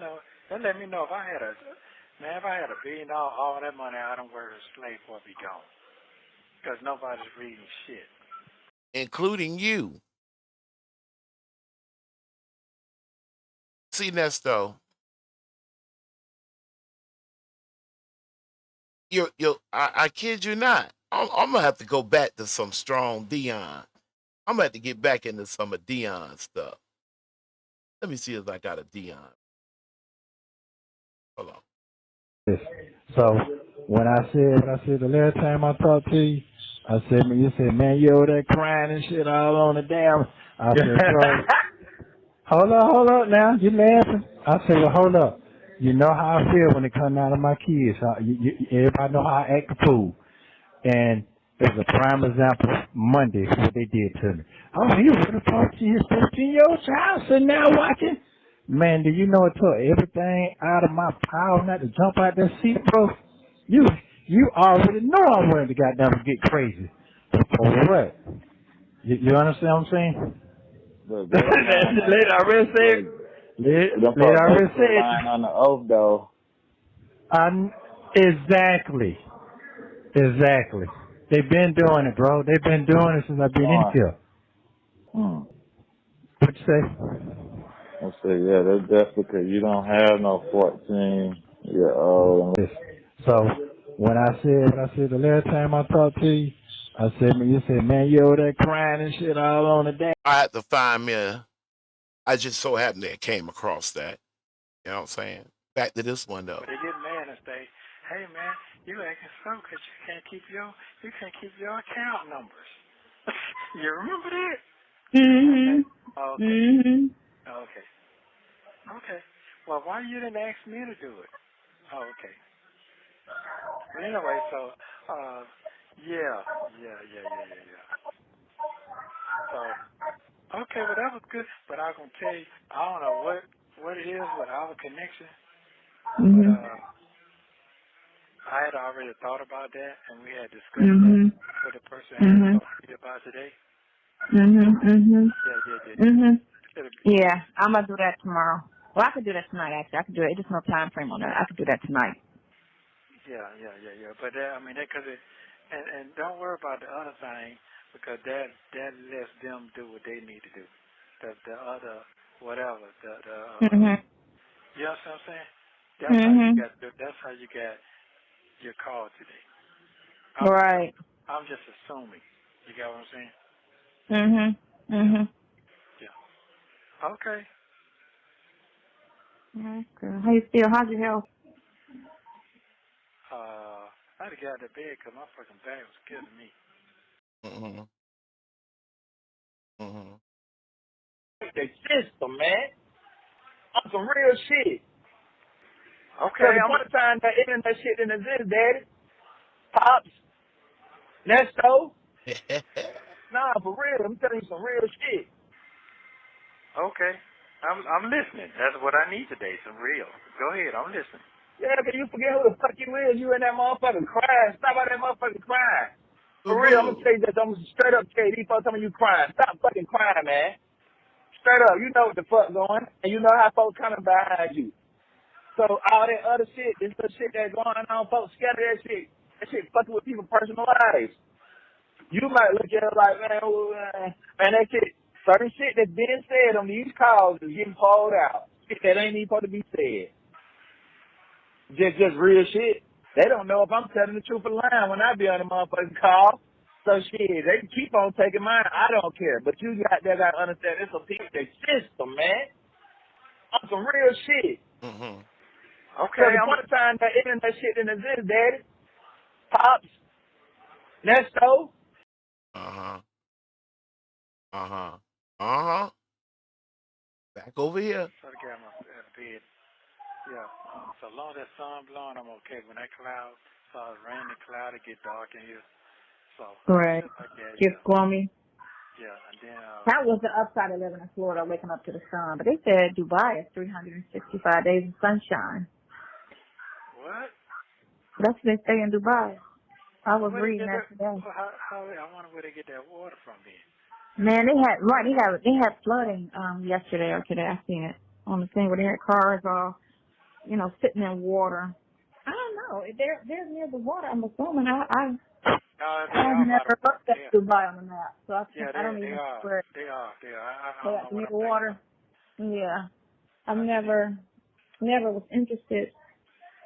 let me know if I had $1 billion, all that money I don't work as a slave for be gone. Because nobody's reading shit. including you. See, Nesto, I kid you not. I'm gonna have to go back to some strong Dion. I'm gonna have to get back into some of Dion stuff. Let me see if I got a Dion. Hold on. So when I said the last time I talked to you, I said, man, you said, man, you over there crying and shit all on the damn. I said, bro, hold up now, you laughing? I said, well, hold up. You know how I feel when it comes out of my kids. Everybody know how I act a fool. And there's a prime example Monday what they did to me. Oh, he would have talked to his 15-year-old child sitting there watching. Man, do you know it took everything out of my power not to jump out that seat, bro? You already know I wanted to goddamn get crazy. For what? You understand what I'm saying? But they don't know how Lady already said. Lady already said. lying on the oath though. Exactly. They've been doing it, bro. They've been doing it since I've been in here. What you say? I said, yeah, that's definitely because you don't have no 14-year-old. So when I said the last time I talked to you, I said, man, you said, man, you over there crying and shit all on the day. I had to find me. I just so happened that I came across that. You know what I'm saying? Back to this one though. But they get mad and say, hey man, you acting slow because you can't keep your account numbers. You remember that? Mhm. Okay. Mhm. Okay. Okay. Well, why you didn't ask me to do it? Oh, okay. But anyway, so, yeah. So, okay, well, that was good. But I was going to tell you, I don't know what it is with our connection, but Mhm. I had already thought about that, and we had discussed that Mhm. with the person I had Mhm. talked to you about today. Mhm. Mhm. Yeah. Mhm. It'll be, Yeah, I'm gonna do that tomorrow. Well, I could do that tonight. Actually, I could do it. There's no time frame on that. I could do that tonight. yeah. But that, I mean, that because and don't worry about the other thing because that lets them do what they need to do. The other whatever Mhm. you know what I'm saying? Mhm. That's how you got your call today. Right. I'm just assuming. You got what I'm saying? Mhm. Mhm. Yeah. Okay. Okay. How you feel? How's your health? I had to get out of bed because my fucking back was killing me. Mm-hmm. Mm-hmm. The system, man. On some real shit. Okay, Cause the point of time that internet shit didn't exist, daddy. Pops, Nesto. Nah, for real. I'm telling you some real shit. okay. I'm listening. That's what I need today. Some real. Go ahead. I'm listening. Yeah, but you forget who the fuck you is. You in that motherfucking crying. Stop out that motherfucking crying. For real, I'm gonna Boo-boo. tell you this. I'm gonna straight up tell you these folks telling you crying. Stop fucking crying, man. Straight up. You know what the fuck going. And you know how folks coming behind you. So all that other shit, this little shit that's going on, folks scatter that shit. That shit fucking with people's personal lives. You might look at it like, man, man, that shit, certain shit that's being said on these calls is getting pulled out. Shit that ain't even supposed to be said. Just real shit. They don't know if I'm telling the truth or lying when I be on the motherfucking call. So shit, they can keep on taking mine. I don't care. But you got to understand it's a piece of the system, man. On some real shit. Mm-hmm. Okay, Cause the point of time that internet shit didn't exist, daddy. Pops, Nesto. Uh-huh. Uh-huh. Uh-huh. Back over here. So to get my bed. Yeah. So long as that sun blowing, I'm okay. When that cloud starts raining, the cloud, it get dark in here. So Right. shit like that, Get yeah. gloomy. Yeah, and then That was the upside of living in Florida, waking up to the sun. But they said Dubai is 365 days of sunshine. what? That's what they say in Dubai. I Well, was where they reading get that that? today. How I wonder where they get that water from then. Man, they had flooding yesterday or today. I seen it. on the thing where they had cars all, sitting in water. I don't know. They're near the water. I'm assuming. They I've are by never the looked at yeah. Dubai on the map, so Yeah, I don't they even know are. where. They are. I don't But know what near I'm the thinking water. Yeah. I've about. never was interested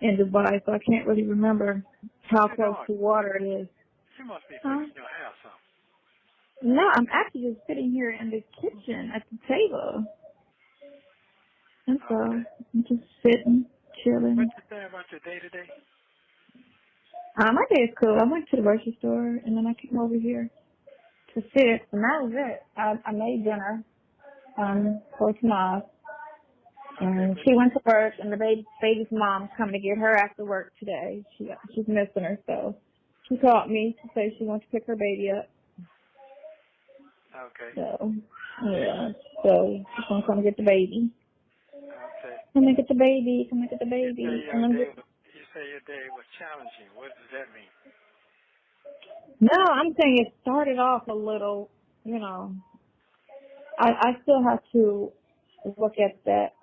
in Dubai, so I can't really remember What how you close doing? to water it is. You must be Huh? fixing your hair or something. No, I'm actually just sitting here in the kitchen at the table. And so Okay. I'm just sitting, What chilling. you saying about your day today? My day is cool. I went to the grocery store and then I came over here to sit, and that was it. I made dinner for tomorrow, Okay, and but she went to work, and the baby's mom's coming to get her after work today. She's missing her, so she called me to say she wants to pick her baby up. okay. So yeah, so she's gonna come get the baby. Okay. Come and get the baby. Come and get the You say baby. your And I'm day just was you say your day was challenging. What does that mean? no, I'm saying it started off a little, I still have to look at that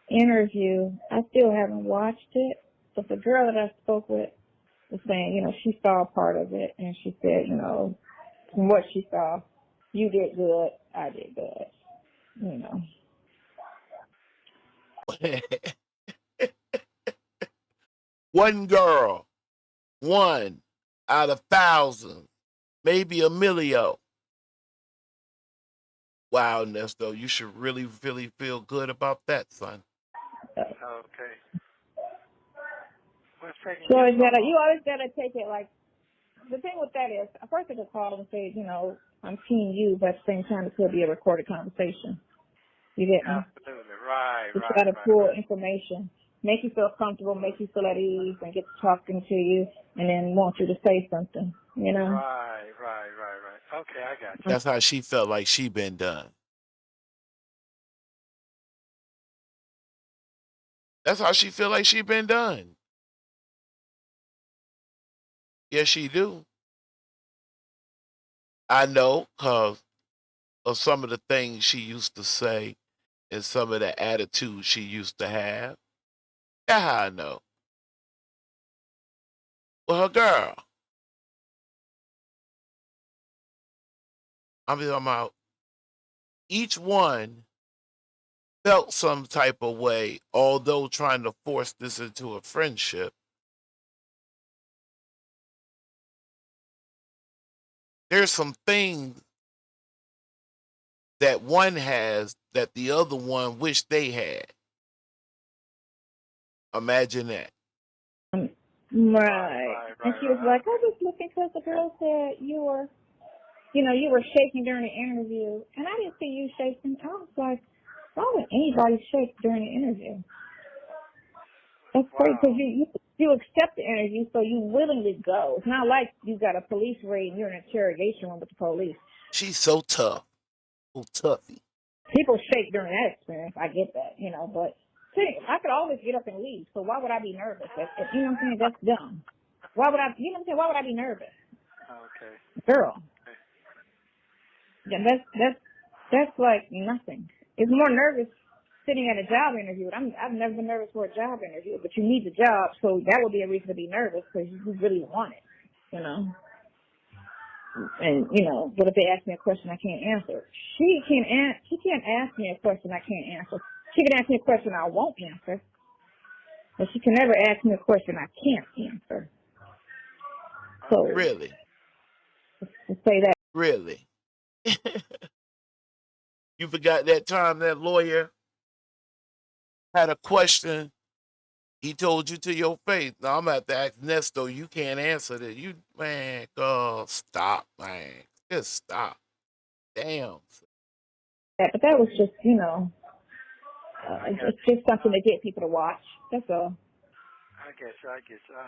interview. I still haven't watched it, but the girl that I spoke with was saying, she saw part of it, and she said, from what she saw, you did good, I did good. One girl, one out of thousands, maybe a millio. Wow, Nesto, you should really, really feel good about that, son. Okay. What's taking So you so you long? always gotta take it like, the thing with that is, first I could call and say, I'm seeing you, but at the same time it could be a recorded conversation. You get me? Absolutely. Right, To try right, to right, pull right. information, make you feel comfortable, make you feel at ease, and get to talking to you, and then want you to say something, Right. Okay, I got you. That's how she felt like she been done. That's how she feel like she been done. Yes, she do. I know because of some of the things she used to say and some of the attitude she used to have. That's how I know. Well, her girl, I'm talking about each one felt some type of way, although trying to force this into a friendship. There's some things that one has that the other one wish they had. Imagine that. Right. And she was like, I was looking because the girl said you were shaking during the interview, and I didn't see you shaking. I was like, why would anybody shake during the interview? That's crazy because Wow. you accept the interview, so you willingly go. It's not like you got a police raid and you're in an interrogation room with the police. She's so tough. So toughy. People shake during that experience. I get that, but I could always get up and leave. So why would I be nervous? You know what I'm saying? That's dumb. Why would I? You know what I'm saying? Why would I be nervous, Okay. girl? Yeah, that's like nothing. It's more nervous sitting at a job interview. I've never been nervous for a job interview, but you need the job, so that would be a reason to be nervous because you really want it, And but if they ask me a question I can't answer, she can't ask me a question I can't answer. She can ask me a question I won't answer, but she can never ask me a question I can't answer. So Okay. Really? to say that. Really? You forgot that time that lawyer had a question. He told you to your face. Now I'm at to ask Nesto. You can't answer that. You man, God, stop, man. Just stop. Damn. But that was just, I got it's you. just something to get people to watch. That's all. I get you. I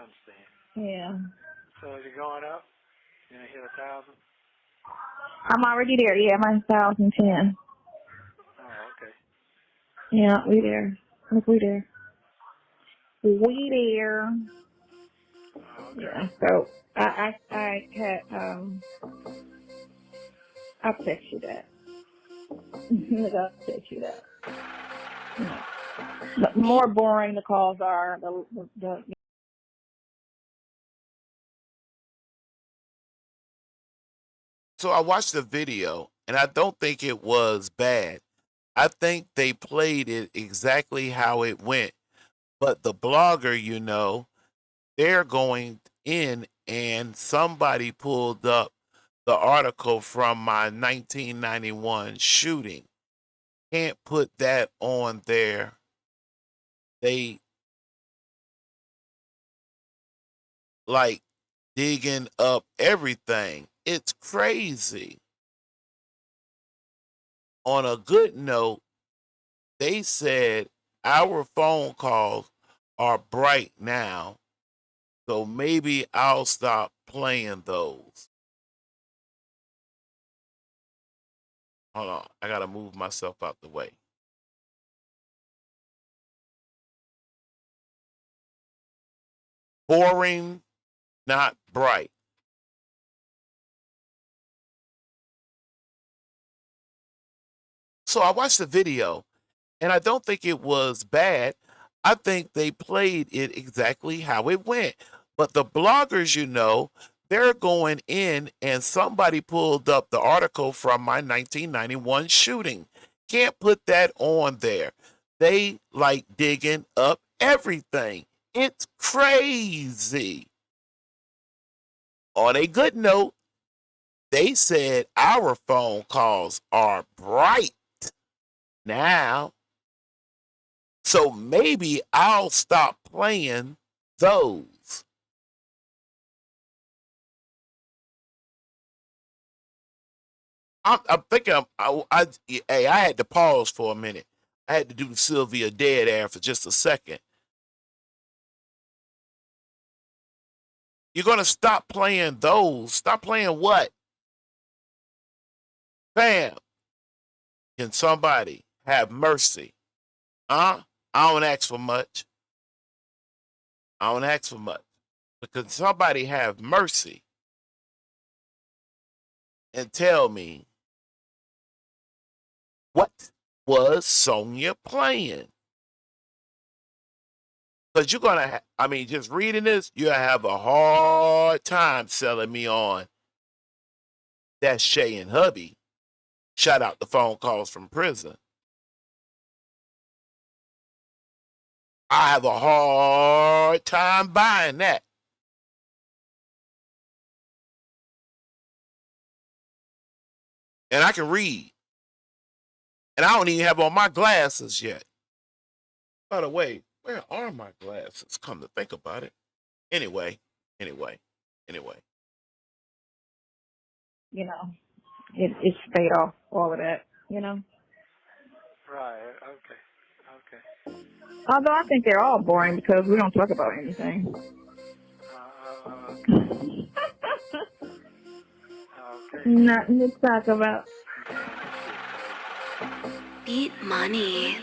understand. Yeah. So is it going up? You gonna hit 1,000? I'm already there. Yeah, mine's 1,010. Oh, okay. Yeah, we there. Look, we there. We there. Oh, okay. Yeah. So I had I'll text you that. I'll text you that. The more boring the calls are, the So I watched the video, and I don't think it was bad. I think they played it exactly how it went. But the blogger, they're going in, and somebody pulled up the article from my 1991 shooting. Can't put that on there. They like digging up everything. It's crazy. On a good note, they said our phone calls are bright now, so maybe I'll stop playing those. Hold on, I gotta move myself out the way. Boring, not bright. So I watched the video, and I don't think it was bad. I think they played it exactly how it went. But the bloggers, they're going in, and somebody pulled up the article from my 1991 shooting. Can't put that on there. They like digging up everything. It's crazy. On a good note, they said our phone calls are bright now. So maybe I'll stop playing those. I'm thinking hey, I had to pause for a minute. I had to do the Sylvia dead air for just a second. You're gonna stop playing those. Stop playing what? Bam. Can somebody have mercy? Huh? I don't ask for much. I don't ask for much. But can somebody have mercy and tell me what was Sonya playing? Because you're going to, just reading this, you'll have a hard time selling me on that's Shay and hubby. Shout out the phone calls from prison. I have a hard time buying that. And I can read. And I don't even have on my glasses yet. By the way, where are my glasses? Come to think about it. Anyway. it's paid off all of that. Right. Okay. Although I think they're all boring because we don't talk about anything. Okay. Nothing to talk about. Beat money. You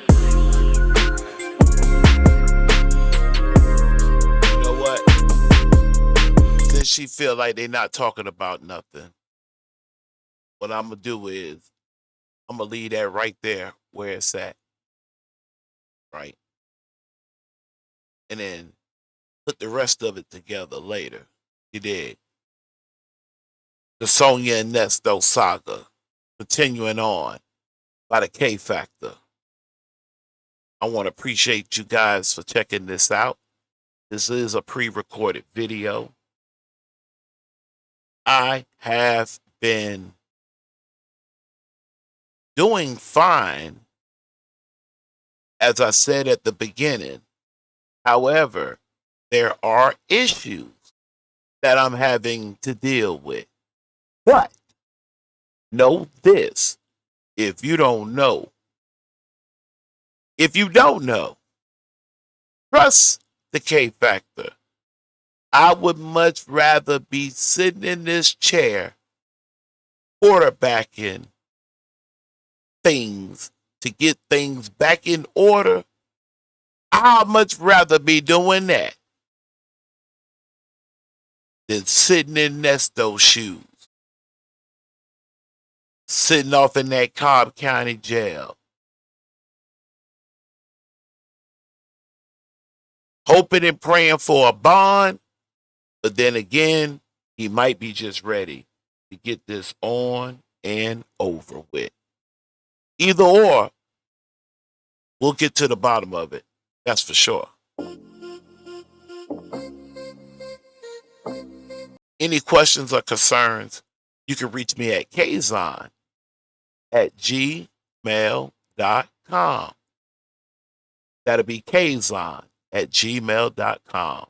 know what? Since she feel like they not talking about nothing, what I'm gonna do is I'm gonna leave that right there where it's at, right? And then put the rest of it together later. You did. The Sonya and Nesto saga continuing on by the K Factor. I want to appreciate you guys for checking this out. This is a pre-recorded video. I have been doing fine, as I said at the beginning. However, there are issues that I'm having to deal with. But know this, if you don't know, trust the K Factor. I would much rather be sitting in this chair quarterbacking things to get things back in order. I'd much rather be doing that than sitting in Nesto's shoes. sitting off in that Cobb County jail, hoping and praying for a bond, but then again, he might be just ready to get this on and over with. Either or, we'll get to the bottom of it. That's for sure. Any questions or concerns, you can reach me at kazon@gmail.com. That'll be kazon@gmail.com.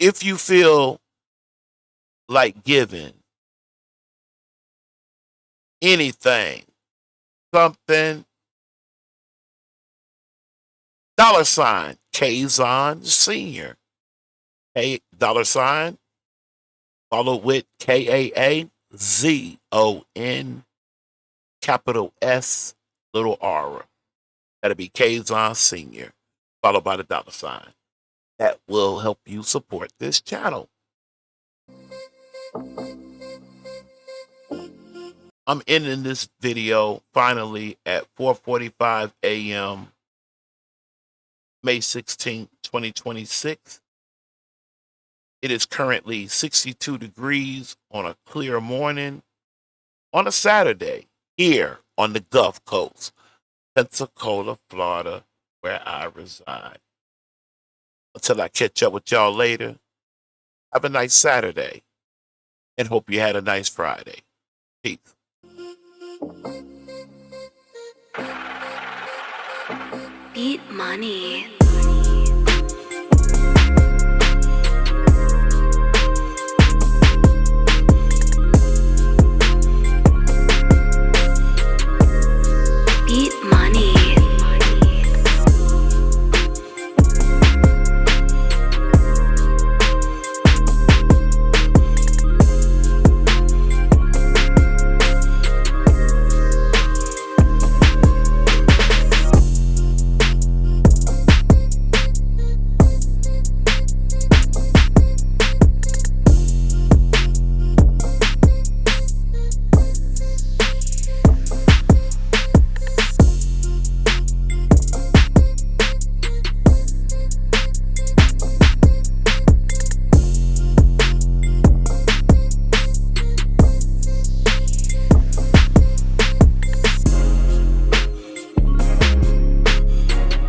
If you feel like giving anything, something, $ Kazon Senior. $, followed with KAAZON, capital S, little R. That'll be Kazon Senior, followed by the $. That will help you support this channel. I'm ending this video finally at 4:45 a.m. May 16, 2026. It is currently 62 degrees on a clear morning on a Saturday here on the Gulf Coast, Pensacola, Florida, where I reside. Until I catch up with y'all later, have a nice Saturday and hope you had a nice Friday. Peace. Beat money. Beat money.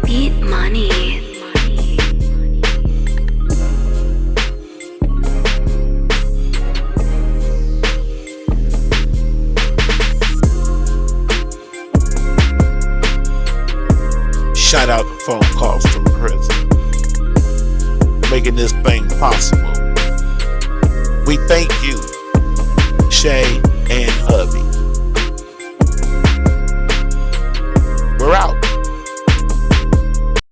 Beat money. Shout out to phone calls from prison, making this thing possible. We thank you, Shay and Hubby.